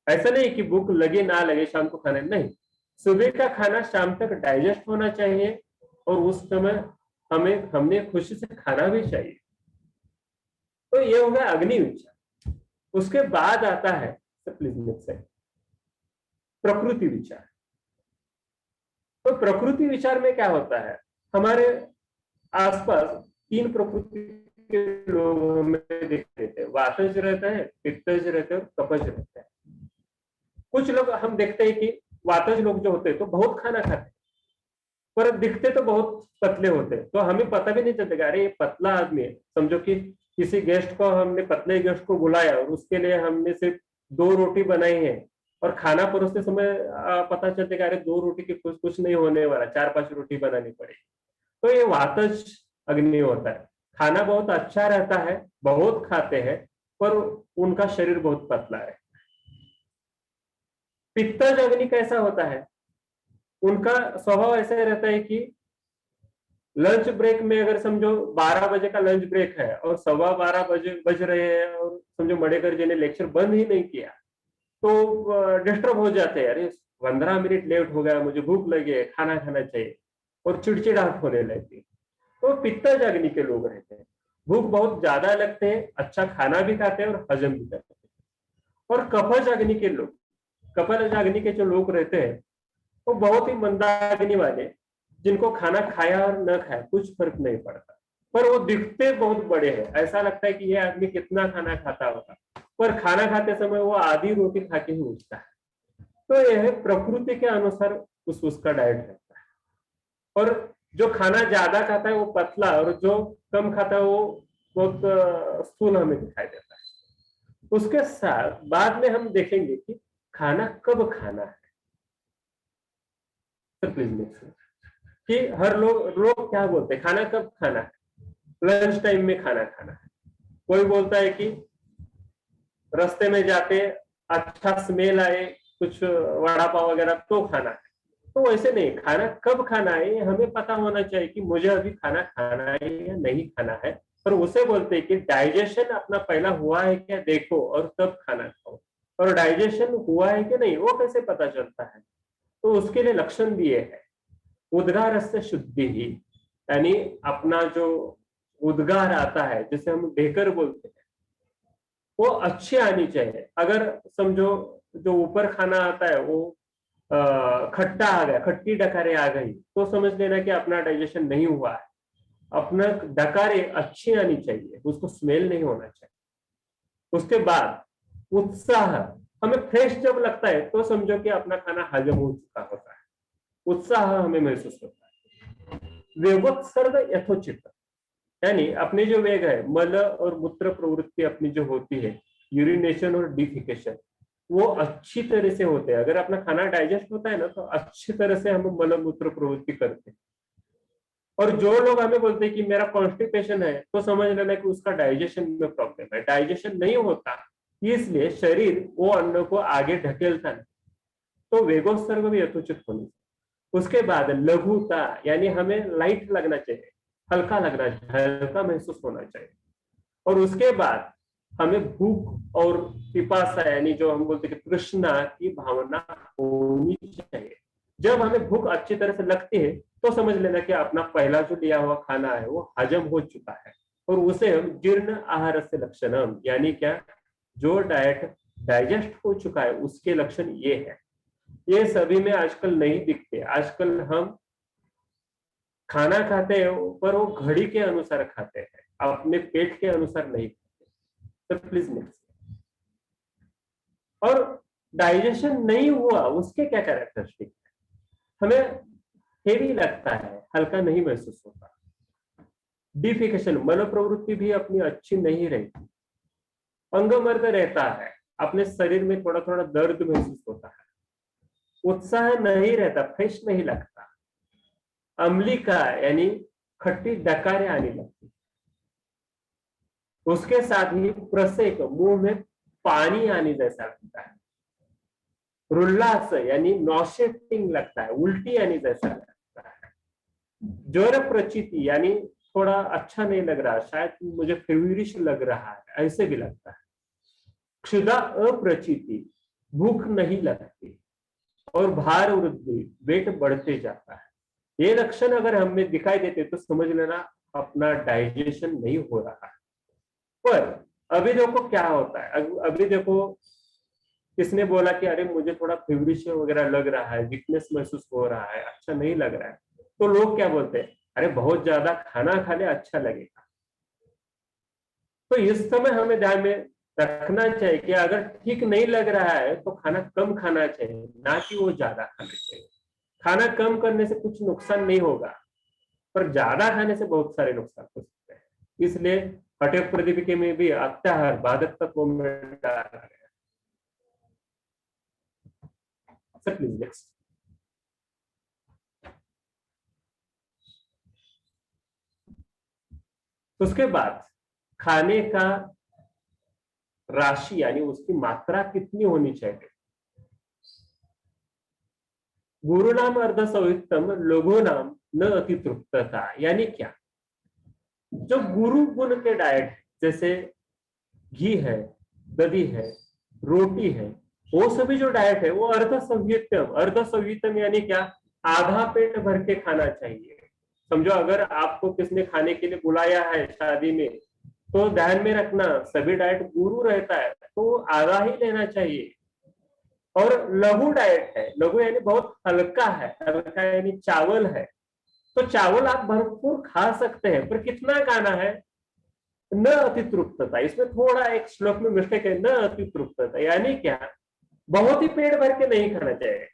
ऐसा नहीं कि भूख लगे ना लगे शाम को खाना, नहीं, सुबह का खाना शाम तक डाइजेस्ट होना चाहिए और उस समय हमने खुशी से खाना भी चाहिए। तो ये हो गया अग्नि विचार। उसके बाद आता है प्रकृति विचार। तो प्रकृति विचार में क्या होता है, हमारे आसपास तीन प्रकृति के लोग हमें दिखते थे, वातज रहता है, पित्तज रहता है और कपज रहता है। कुछ लोग हम देखते हैं कि वातज लोग जो होते हैं तो बहुत खाना खाते हैं, पर दिखते तो बहुत पतले होते हैं, तो हमें पता भी नहीं चलता अरे ये पतला आदमी है। समझो कि किसी गेस्ट को, हमने पतले गेस्ट को बुलाया और उसके लिए हमने सिर्फ 2 रोटी बनाई है, और खाना परोसते समय पता चलता है अरे 2 रोटी की कुछ कुछ नहीं होने वाला, 4-5 रोटी बनानी पड़ेगी। तो ये वातज अग्नि होता है। खाना बहुत अच्छा रहता है, बहुत खाते हैं, पर उनका शरीर बहुत पतला है। पित्तज अग्नि कैसा होता है, उनका स्वभाव ऐसा रहता है कि लंच ब्रेक में, अगर समझो 12 बजे का लंच ब्रेक है और 12:15 बजे बज रहे हैं और समझो मडेकर जी ने लेक्चर बंद ही नहीं किया, तो डिस्टर्ब हो जाते हैं, अरे 15 मिनट लेट हो गया, मुझे भूख लगी है, खाना खाना चाहिए, और चिड़चिड़ाहट होने लगती है। तो पित्तज अग्नि के लोग रहते हैं, भूख बहुत ज्यादा लगते हैं, अच्छा खाना भी खाते हैं और हजम भी करते हैं। और कफज अग्नि के लोग, कफज अग्नि के जो लोग रहते हैं वो बहुत ही मंदाग्नि वाले, जिनको खाना खाया और न खाया कुछ फर्क नहीं पड़ता, पर वो दिखते बहुत बड़े हैं, ऐसा लगता है कि ये आदमी कितना खाना खाता होगा, पर खाना खाते समय वो आधी रोटी खा के ही उठता है। तो यह प्रकृति के अनुसार उसका डाइट रहता है। और जो खाना ज्यादा खाता है वो पतला, और जो कम खाता है वो बहुत स्थूल हमें दिखाई देता है। उसके साथ बाद में हम देखेंगे कि खाना कब खाना है। कि हर लोग क्या बोलते हैं, खाना कब खाना है, लंच टाइम में खाना खाना है। कोई बोलता है कि रास्ते में जाते अच्छा स्मेल आए कुछ वड़ा पाव वगैरह तो खाना है। तो वैसे नहीं, खाना कब खाना है ये हमें पता होना चाहिए कि मुझे अभी खाना खाना है या नहीं खाना है। पर उसे बोलते हैं कि डाइजेशन अपना पहला हुआ है क्या देखो और तब खाना खाओ। और डाइजेशन हुआ है कि नहीं वो कैसे पता चलता है, तो उसके लिए लक्षण दिए हैं। उद्गार से शुद्धि ही, यानी अपना जो उद्गार आता है जिसे हम ढेकर बोलते हैं वो अच्छी आनी चाहिए। अगर समझो जो ऊपर खाना आता है वो खट्टा आ गया, खट्टी डकारें आ गई, तो समझ लेना कि अपना डाइजेशन नहीं हुआ है। अपना डकारें अच्छी आनी चाहिए, उसको स्मेल नहीं होना चाहिए। उसके बाद उत्साह, हमें फ्रेश जब लगता है तो समझो कि अपना खाना हजम हो चुका होता है, उत्साह हमें महसूस होता है। वेगोत्सर्ग यथोचित, यानी अपनी जो वेग है, मल और मूत्र प्रवृत्ति अपनी जो होती है, यूरिनेशन और डिफिकेशन, वो अच्छी तरह से होते हैं। अगर अपना खाना डाइजेस्ट होता है ना तो अच्छी तरह से हम मल मूत्र प्रवृत्ति करते हैं। और जो लोग हमें बोलते हैं कि मेरा कॉन्स्टिपेशन है, तो समझ लेना कि उसका डाइजेशन में प्रॉब्लम है, डाइजेशन नहीं होता, इसलिए शरीर वो अन्न को आगे ढकेलता नहीं। तो वेगोत्सर्ग भी यथोचित होनी चाहिए। उसके बाद लघुता, यानी हमें लाइट लगना चाहिए, हल्का लगना चाहिए, हल्का महसूस होना चाहिए। और उसके बाद हमें भूख और पिपासा, यानी जो हम बोलते हैं कि तृष्णा की भावना होनी चाहिए। जब हमें भूख अच्छी तरह से लगती है तो समझ लेना कि अपना पहला जो लिया हुआ खाना है वो हजम हो चुका है, और उसे हम जीर्ण आहार से लक्षणम, यानी क्या, जो डाइट डाइजेस्ट हो चुका है उसके लक्षण ये है। ये सभी में आजकल नहीं दिखते। आजकल हम खाना खाते हैं पर वो घड़ी के अनुसार खाते हैं, अपने पेट के अनुसार नहीं खाते। तो प्लीज नेक्स्ट। और डाइजेशन नहीं हुआ उसके क्या कैरेक्टरिस्टिक है, हमें हेवी लगता है, हल्का नहीं महसूस होता। डिफिकेशन, मल प्रवृत्ति भी अपनी अच्छी नहीं रहती, अंगमर्द रहता है, अपने शरीर में थोड़ा थोड़ा दर्द महसूस होता है, उत्साह नहीं रहता, फ्रेश नहीं लगता, अम्लिका यानी खट्टी डकारें आने लगती, उसके साथ ही प्रसेक, मुंह में पानी आने जैसा लगता है, रुल्लास यानी नॉशेटिंग लगता है, उल्टी आने जैसा लगता है, ज्वर प्रचिति यानी थोड़ा अच्छा नहीं लग रहा, शायद मुझे फेवरिश लग रहा है, ऐसे भी लगता है, क्षुधा अप्रचिति, भूख नहीं लगती, और भार वृद्धि, वेट बढ़ते जाता है। ये लक्षण अगर हमें दिखाई देते तो समझ लेना अपना डाइजेशन नहीं हो रहा है। पर अभी देखो क्या होता है, अभी देखो किसने बोला कि अरे मुझे थोड़ा फेवरिश वगैरह लग रहा है, वीकनेस महसूस हो रहा है, अच्छा नहीं लग रहा है, तो लोग क्या बोलते हैं, अरे बहुत ज्यादा खाना खा ले अच्छा लगेगा। तो इस समय हमें ध्यान में रखना चाहिए कि अगर ठीक नहीं लग रहा है तो खाना कम खाना चाहिए, ना कि वो ज्यादा खाना चाहिए। खाना कम करने से कुछ नुकसान नहीं होगा, पर ज्यादा खाने से बहुत सारे नुकसान हो सकते हैं। इसलिए हठयोग प्रदीपिका में भी अत्याहार बाधक तत्वों में डाला गया। Sir please next. उसके बाद खाने का राशि यानी उसकी मात्रा कितनी होनी चाहिए। गुरु नाम अर्ध संयुक्तम, लघु नाम न अति तृप्तता, यानी क्या, जो गुरु गुण के डाइट है, जैसे घी है, दही है, रोटी है, वो सभी जो डाइट है वो अर्ध संयुक्तम, अर्ध संयुक्तम यानी क्या, आधा पेट भर के खाना चाहिए। समझो अगर आपको किसने खाने के लिए बुलाया है शादी में, तो ध्यान में रखना सभी डाइट गुरु रहता है तो आधा ही लेना चाहिए। और लघु डाइट है, लघु यानी बहुत हल्का है, हल्का यानी चावल है, तो चावल आप भरपूर खा सकते हैं, पर कितना खाना है, न अति तृप्तता। इसमें थोड़ा एक श्लोक में मिस्टेक है, न अति तृप्तता यानी क्या, बहुत ही पेट भर के नहीं खाना चाहिए।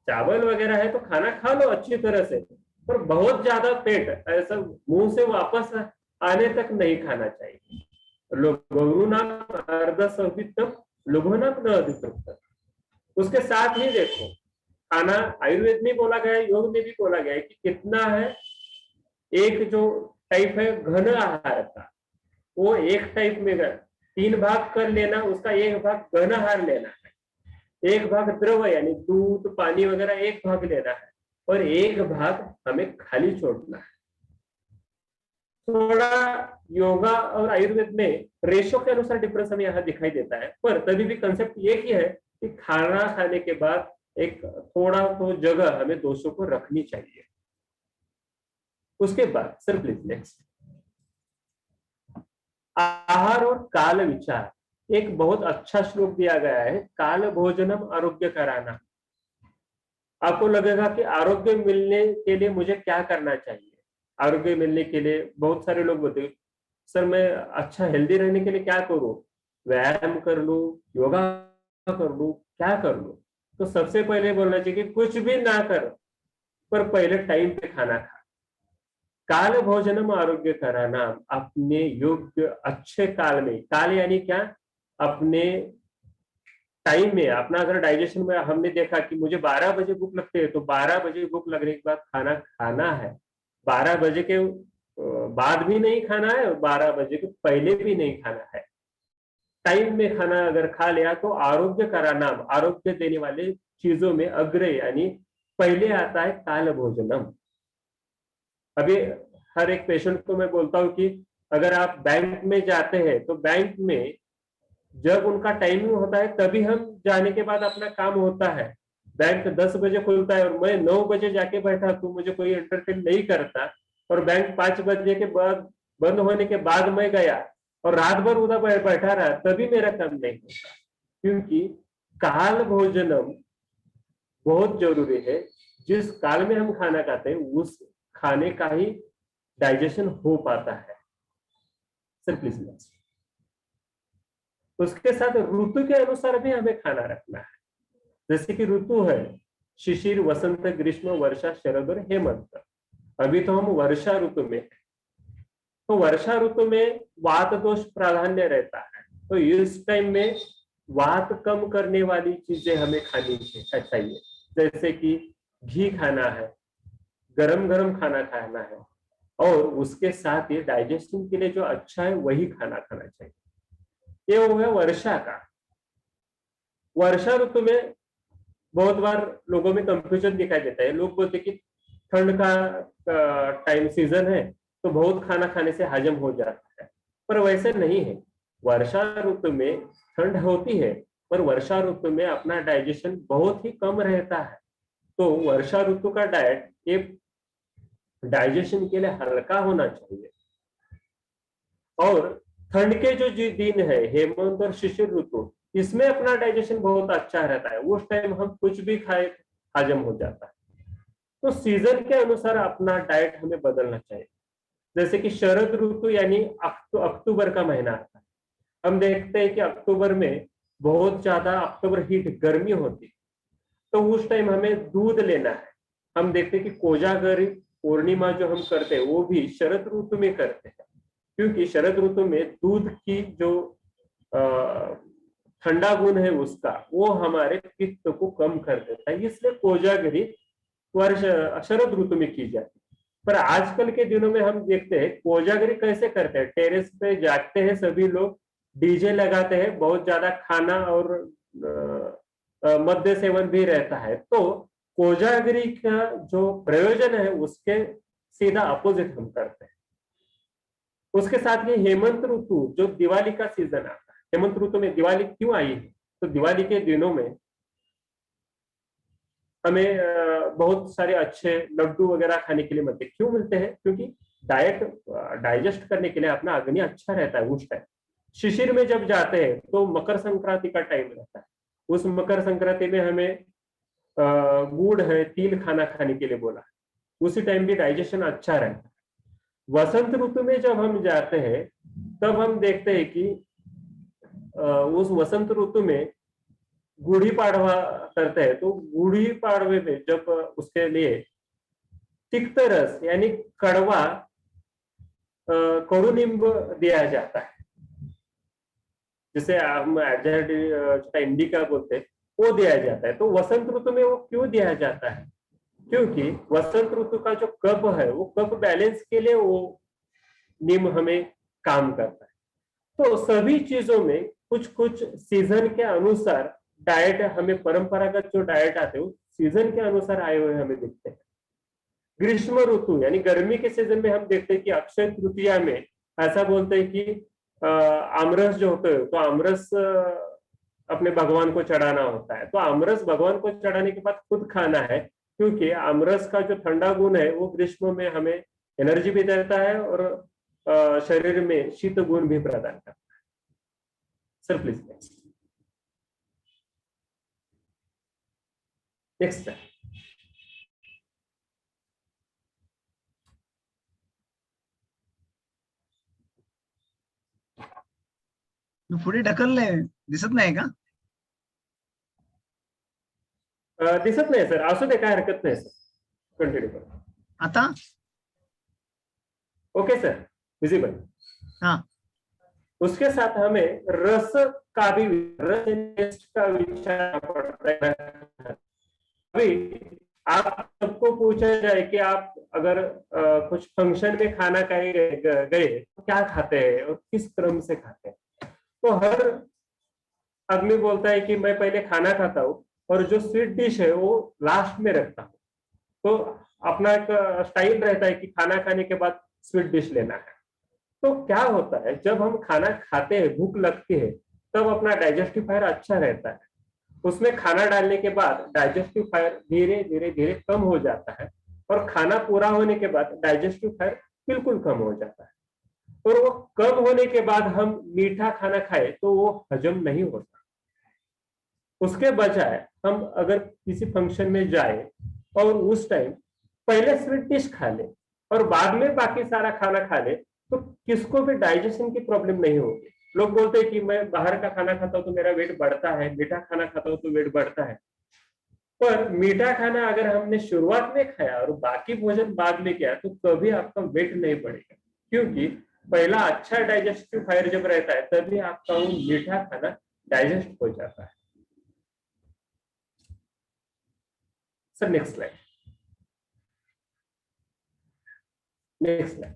चावल वगैरह है तो खाना खा लो अच्छी तरह से, पर बहुत ज्यादा पेट ऐसा मुंह से वापस आने तक नहीं खाना चाहिए। लघु नाम अर्ध संयुक्तम, लघु नाम न अति तृप्तता। उसके साथ ही देखो खाना आयुर्वेद में बोला गया है, योग में भी बोला गया है कि कितना है, एक जो टाइप है घन आहार का, वो एक टाइप में 3 भाग कर लेना, उसका एक भाग घन आहार लेना है, एक भाग द्रव यानी दूध पानी वगैरह एक भाग लेना है, और एक भाग हमें खाली छोड़ना है। थोड़ा योगा और आयुर्वेद में रेशो के अनुसार डिफरेंस हमें यहाँ दिखाई देता है, पर तभी भी कंसेप्ट एक ही है कि खाना खाने के बाद एक थोड़ा तो जगह हमें दोषों को रखनी चाहिए। उसके बाद सर प्लीज नेक्स्ट। आहार और काल विचार, एक बहुत अच्छा श्लोक दिया गया है, काल भोजनम आरोग्य कराना। आपको लगेगा कि आरोग्य मिलने के लिए मुझे क्या करना चाहिए। आरोग्य मिलने के लिए बहुत सारे लोग बोलते हैं सर मैं अच्छा हेल्दी रहने के लिए क्या करूं, व्यायाम कर लूं, योगा कर लूं, क्या कर लूं। तो सबसे पहले बोलना चाहिए कि कुछ भी ना कर, पर पहले टाइम पे खाना खा। काल भोजनम आरोग्य कराना, अपने योग्य अच्छे काल में, काल यानी क्या, अपने टाइम में अपना, अगर डाइजेशन में हमने देखा कि मुझे 12 बजे भूख लगती है तो 12 बजे भूख लगने के बाद खाना खाना है, 12 बजे के बाद भी नहीं खाना है और 12 बजे के पहले भी नहीं खाना है। टाइम में खाना अगर खा लिया तो आरोग्य का नाम, आरोग्य देने वाले चीजों में अग्र यानी पहले आता है काल भोजनम। अभी हर एक पेशेंट को मैं बोलता हूँ कि अगर आप बैंक में जाते हैं तो बैंक में जब उनका टाइमिंग होता है तभी हम जाने के बाद अपना काम होता है। बैंक 10 बजे खुलता है और मैं 9 बजे जाके बैठा तो मुझे कोई एंटरटेन नहीं करता, और बैंक 5 बजे के बाद बंद होने के बाद मैं गया और रात भर उधर बैठा रहा, तभी मेरा काम नहीं होता। क्योंकि काल भोजनम बहुत जरूरी है। जिस काल में हम खाना खाते हैं उस खाने का ही डाइजेशन हो पाता है। Sir please next. उसके साथ ऋतु के अनुसार भी हमें खाना रखना है। जैसे कि ऋतु है शिशिर, वसंत, ग्रीष्म, वर्षा, शरद और हेमंत। अभी तो हम वर्षा ऋतु में हैं, तो वर्षा ऋतु में वात दोष प्राधान्य रहता है, तो इस टाइम में वात कम करने वाली चीजें हमें खानी चाहिए, जैसे कि घी खाना है, गरम गरम खाना खाना है, और उसके साथ ये डाइजेशन के लिए जो अच्छा है वही खाना खाना चाहिए। ये हो गया वर्षा का। वर्षा ऋतु में बहुत बार लोगों में कंफ्यूजन दिखाई देता है, लोग बोलते कि ठंड का टाइम सीजन है तो बहुत खाना खाने से हजम हो जाता है, पर वैसे नहीं है। वर्षा ऋतु में ठंड होती है, पर वर्षा ऋतु में अपना डाइजेशन बहुत ही कम रहता है। तो वर्षा ऋतु का डाइट ये डाइजेशन के लिए हल्का होना चाहिए। और ठंड के जो दिन है, हेमंत और शिशिर ऋतु, इसमें अपना डाइजेशन बहुत अच्छा रहता है, उस टाइम हम कुछ भी खाए हजम हो जाता है। तो सीजन के अनुसार अपना डाइट हमें बदलना चाहिए। जैसे कि शरद ऋतु यानी अक्टूबर का महीना आता है, हम देखते हैं कि अक्टूबर में बहुत ज्यादा अक्टूबर हीट गर्मी होती है, तो उस टाइम हमें दूध लेना है। हम देखते हैं कि कोजागरी पूर्णिमा जो हम करते हैं वो भी शरद ऋतु में करते हैं, क्योंकि शरद ऋतु में दूध की जो ठंडा गुण है उसका, वो हमारे पित्त को कम कर देता है, इसलिए कोजागरी वर्ष शरद ऋतु में की जाती है। पर आजकल के दिनों में हम देखते हैं कोजागरी कैसे करते हैं, टेरेस पे जागते हैं सभी लोग, डीजे लगाते हैं, बहुत ज्यादा खाना और मद्य सेवन भी रहता है। तो कोजागरी का जो प्रयोजन है उसके सीधा अपोजिट हम करते हैं। उसके साथ ही हेमंत ऋतु जो दिवाली का सीजन आता है, हेमंत ऋतु में दिवाली क्यों आई है, तो दिवाली के दिनों में हमें बहुत सारे अच्छे लड्डू वगैरह खाने के लिए मिलते हैं। क्यों मिलते हैं, क्योंकि डाइट डाइजेस्ट करने के लिए अपना अग्नि अच्छा रहता है उस टाइम। शिशिर में जब जाते हैं तो मकर संक्रांति का टाइम रहता है, उस मकर संक्रांति में हमें गुड़ है, तिल खाना खाने के लिए बोला है, उसी टाइम भी डाइजेशन अच्छा रहता है। वसंत ऋतु में जब हम जाते हैं तब हम देखते हैं कि उस वसंत ऋतु में गुड़ी पाड़वा करते हैं, तो गुड़ी पाड़वे में जब उसके लिए तिक्त रस यानी कड़वा कडुनिंब दिया जाता है, जिसे हम इंडिका बोलते हैं, वो दिया जाता है। तो वसंत ऋतु में वो क्यों दिया जाता है, क्योंकि वसंत ऋतु का जो कफ है वो कफ बैलेंस के लिए वो नीम हमें काम करता है। तो सभी चीजों में कुछ कुछ सीजन के अनुसार डाइट, हमें परंपरागत जो डाइट आते हैं सीजन के अनुसार आए हुए हमें दिखते हैं। ग्रीष्म ऋतु यानी गर्मी के सीजन में हम देखते हैं कि अक्षय तृतीया में ऐसा बोलते हैं कि आमरस जो होते हैं, तो आमरस अपने भगवान को चढ़ाना होता है, तो आमरस भगवान को चढ़ाने के बाद खुद खाना है, क्योंकि आमरस का जो ठंडा गुण है वो ग्रीष्म में हमें एनर्जी भी देता है और शरीर में शीत गुण भी प्रदान करता है। Sir please next. पुढे ढकलले दिसत नाही का? दिसत नाही सर, असू दे, काय हरकत नाही सर, कंटिन्यू करा आता। Okay sir, visible. हाँ, उसके साथ हमें रस का भी, रस टेस्ट का विचार पड़ता है। अभी आप सबको पूछा जाए कि आप अगर कुछ फंक्शन में खाना खाए गए तो क्या खाते हैं और किस क्रम से खाते हैं, तो हर आदमी बोलता है कि मैं पहले खाना खाता हूँ और जो स्वीट डिश है वो लास्ट में रखता हूँ। तो अपना एक स्टाइल रहता है कि खाना खाने के बाद स्वीट डिश लेना है। तो क्या होता है, जब हम खाना खाते हैं, भूख लगती है, तब अपना डाइजेस्टिव फायर अच्छा रहता है, उसमें खाना डालने के बाद डाइजेस्टिव फायर धीरे धीरे धीरे कम हो जाता है, और खाना पूरा होने के बाद डाइजेस्टिव फायर बिल्कुल कम हो जाता है। और वो कम होने के बाद हम मीठा खाना खाए तो वो हजम नहीं होता। उसके बजाय हम अगर किसी फंक्शन में जाए और उस टाइम पहले स्वीट डिश खा ले और बाद में बाकी सारा खाना खा ले, तो किसको भी डाइजेशन की प्रॉब्लम नहीं होगी। लोग बोलते हैं कि मैं बाहर का खाना खाता हूं तो मेरा वेट बढ़ता है, मीठा खाना खाता हूं तो वेट बढ़ता है। पर मीठा खाना अगर हमने शुरुआत में खाया और बाकी भोजन बाद में किया तो कभी आपका वेट नहीं बढ़ेगा, क्योंकि पहला अच्छा डाइजेस्टिव फायर जब रहता है तभी आपका वो मीठा खाना डाइजेस्ट हो जाता है। Sir next slide, next slide.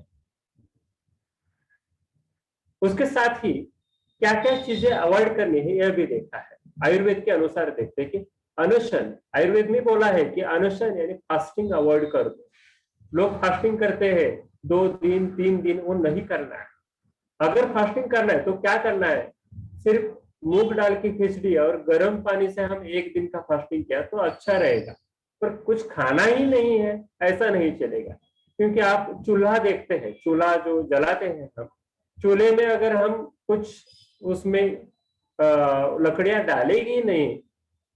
उसके साथ ही क्या क्या चीजें अवॉइड करनी है यह भी देखा है। आयुर्वेद के अनुसार देखते हैं कि अनशन, आयुर्वेद में बोला है कि अनशन यानी फास्टिंग अवॉइड कर दो। लोग फास्टिंग करते हैं 2 दिन 3 दिन, वो नहीं करना है। अगर फास्टिंग करना है तो क्या करना है, सिर्फ मूंग दाल की खिचड़ी और गर्म पानी से हम 1 दिन का फास्टिंग किया तो अच्छा रहेगा, पर कुछ खाना ही नहीं है ऐसा नहीं चलेगा। क्योंकि आप चूल्हा देखते हैं, चूल्हा जो जलाते हैं हम, चूल्हे में अगर हम कुछ उसमें लकड़ियां डालेगी नहीं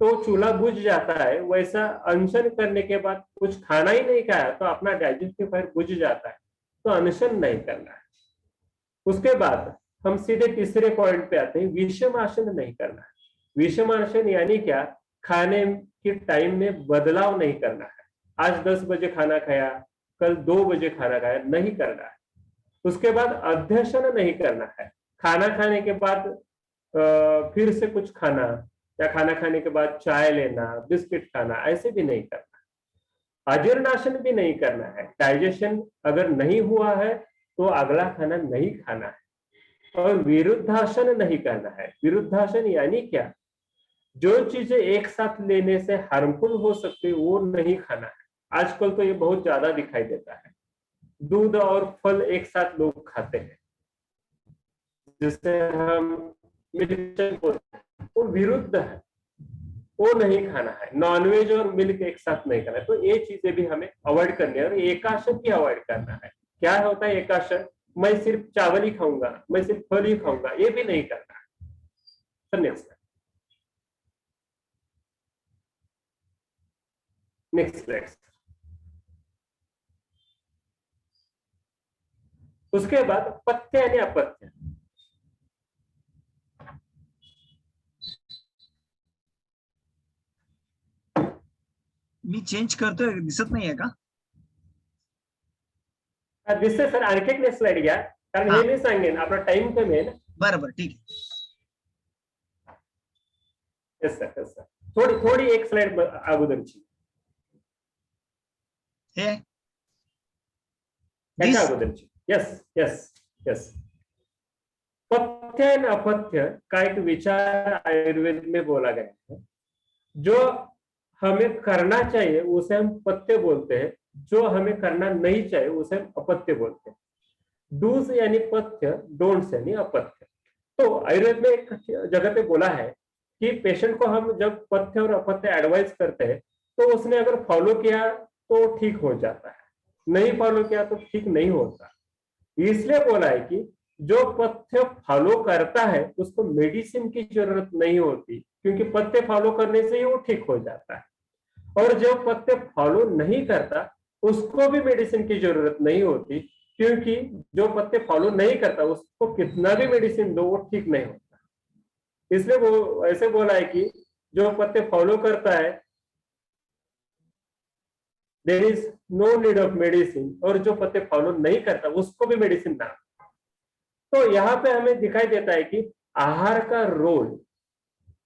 तो चूल्हा बुझ जाता है। वैसा अनशन करने के बाद कुछ खाना ही नहीं खाया तो अपना डाइजेस्टिव फायर बुझ जाता है, तो अनशन नहीं करना है। उसके बाद हम सीधे तीसरे पॉइंट पे आते हैं, विषमासन नहीं करना है। विषमासन यानी क्या, खाने के टाइम में बदलाव नहीं करना है। आज 10 बजे खाना खाया, कल 2 बजे खाना खाया, नहीं करना है। उसके बाद अध्यशन नहीं करना है। खाना खाने के बाद फिर से कुछ खाना, या खाना खाने के बाद चाय लेना, बिस्किट खाना, ऐसे भी नहीं करना। अजीर्णासन भी नहीं करना है। डाइजेशन अगर नहीं हुआ है तो अगला खाना नहीं खाना है। और विरुद्धासन नहीं करना है। विरुद्धासन यानी क्या, जो चीजें एक साथ लेने से हार्मफुल हो सकती है वो नहीं खाना है। आजकल तो ये बहुत ज्यादा दिखाई देता है, दूध और फल एक साथ लोग खाते हैं, जिससे हम मिल्क बोलते हैं, वो विरुद्ध है, वो नहीं खाना है। नॉनवेज और मिल्क एक साथ नहीं खाना है। तो ये चीजें भी हमें अवॉइड करनी है। और एकाशन भी अवॉइड करना है। क्या होता है एकाशन, मैं सिर्फ चावल ही खाऊंगा, मैं सिर्फ फल ही खाऊंगा, ये भी नहीं करना है। Sir next, next slide. उसके बाद पथ्य यानी अपथ्य। मी चेंज करतोय, दिसत नाहीये का? दिसते सर, आणखी एक नेक्स्ट स्लाइड घ्या, कारण हा, हे मी सांगेन आपला टाइम कमी आहे ना। बरं बरं, ठीक आहे. येस सर, येस सर, थोडी थोडी एक स्लाइड अगोदरची, हे त्याच्या दिस अगोदरची। Yes yes yes. पथ्य एंड अपथ्य का एक विचार आयुर्वेद में बोला गया है। जो हमें करना चाहिए उसे हम पथ्य बोलते हैं, जो हमें करना नहीं चाहिए उसे हम अपथ्य बोलते हैं। डूज यानी पथ्य, डोंट्स यानी अपथ्य। तो आयुर्वेद में एक जगह पे बोला है कि पेशेंट को हम जब पथ्य और अपथ्य एडवाइस करते हैं तो उसने अगर फॉलो किया तो ठीक हो जाता है, नहीं फॉलो किया तो ठीक नहीं होता। इसलिए बोला है कि जो पथ्य फॉलो करता है उसको मेडिसिन की जरूरत नहीं होती, क्योंकि पथ्य फॉलो करने से ही वो ठीक हो जाता है। और जो पथ्य फॉलो नहीं करता उसको भी मेडिसिन की जरूरत नहीं होती, क्योंकि जो पथ्य फॉलो नहीं करता उसको कितना भी मेडिसिन दो वो ठीक नहीं होता। इसलिए वो ऐसे बोला है कि जो पथ्य फॉलो करता है there is no need of medicine, और जो पथ्य फॉलो नहीं करता उसको भी मेडिसिन ना। तो यहाँ पे हमें दिखाई देता है कि आहार का रोल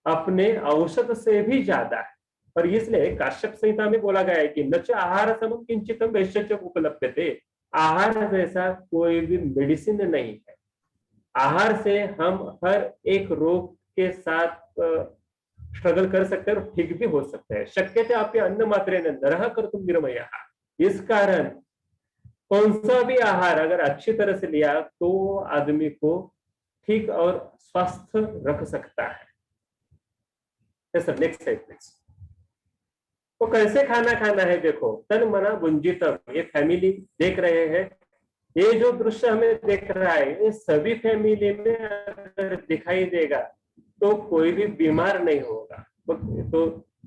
अपने औषध से भी ज्यादा है। और इसलिए काश्यप संहिता में बोला गया है कि नच आहार समम किंचितम वैश्य उपलब्धते। आहार जैसा कोई भी मेडिसिन नहीं है। आहार से हम हर एक रोग के साथ स्ट्रगल कर सकते हैं और ठीक भी हो सकते हैं। शक्य थे आपके अन्न मात्रे ने नरह कर तुम गिरमया। इस कारण कौन सा भी आहार अगर अच्छी तरह से लिया तो आदमी को ठीक और स्वस्थ रख सकता है। Sir next slide please. तो कैसे खाना खाना है, देखो तन मना भुंजितम, ये फैमिली देख रहे हैं। ये जो दृश्य हमें देख रहा है ये सभी फैमिली में अगर दिखाई देगा तो कोई भी बीमार नहीं होगा। तो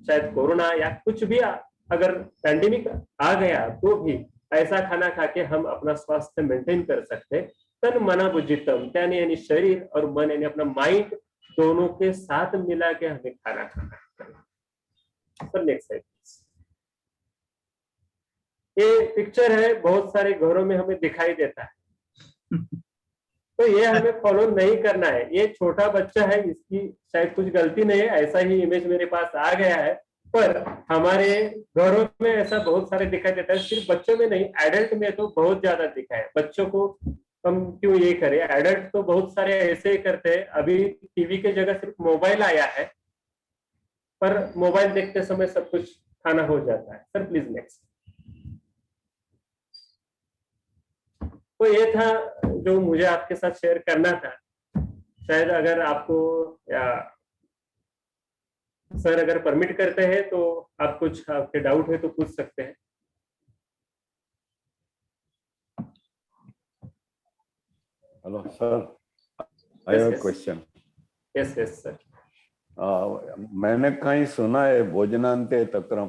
शायद कोरोना या कुछ भी अगर पैंडेमिक आ गया तो भी ऐसा खाना खा के हम अपना स्वास्थ्य मेंटेन कर सकते हैं। तन मना भुजितम, त्याने यानी शरीर और मन यानी अपना माइंड दोनों के साथ मिला के हमें खाना खाना है। Next slide. ये पिक्चर है, बहुत सारे घरों में हमें दिखाई देता है। तो ये हमें फॉलो नहीं करना है। ये छोटा बच्चा है, इसकी शायद कुछ गलती नहीं है, ऐसा ही इमेज मेरे पास आ गया है। पर हमारे घरों में ऐसा बहुत सारे दिखाई देता है, सिर्फ बच्चों में नहीं, एडल्ट में तो बहुत ज्यादा दिखा है। बच्चों को हम क्यों ये करें, एडल्ट तो बहुत सारे ऐसे ही करते हैं। अभी टीवी के जगह सिर्फ मोबाइल आया है, पर मोबाइल देखते समय सब कुछ खाना हो जाता है। Sir please next. तो ये था जो मुझे आपके साथ शेयर करना था। शायद अगर आपको या सर अगर परमिट करते हैं तो आप कुछ आपके डाउट है तो पूछ सकते हैं। Hello sir, I have a question. Yes yes sir. मैंने कहीं सुना है भोजनांते तक्रम,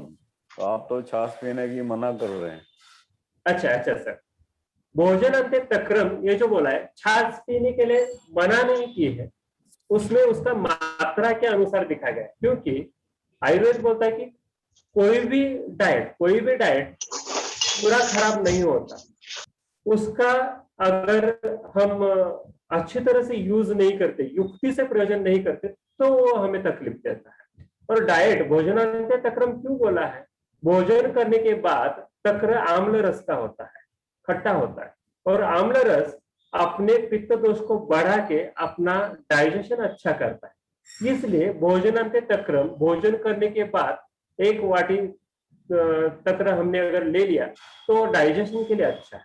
तो आप तो छाछ पीने की मना कर रहे हैं। अच्छा अच्छा सर, भोजनांते तक्रम ये जो बोला है, छाछ पीने के लिए मना नहीं की है, उसमें उसका मात्रा के अनुसार दिखा गया है। क्योंकि आयुर्वेद बोलता है कि कोई भी डाइट पूरा खराब नहीं होता। उसका अगर हम अच्छी तरह से यूज नहीं करते, युक्ति से प्रयोजन नहीं करते, तो वो हमें तकलीफ देता है। और डाइट भोजनांते तक्रम क्यों बोला है? भोजन करने के बाद तक्र आम्ल रस का होता है, खट्टा होता है, और आम्ल रस अपने पित्त दोष को बढ़ा के अपना डाइजेशन अच्छा करता है। इसलिए भोजनांते तक्रम, भोजन करने के बाद एक वाटी तक्र हमने अगर ले लिया तो डाइजेशन के लिए अच्छा है।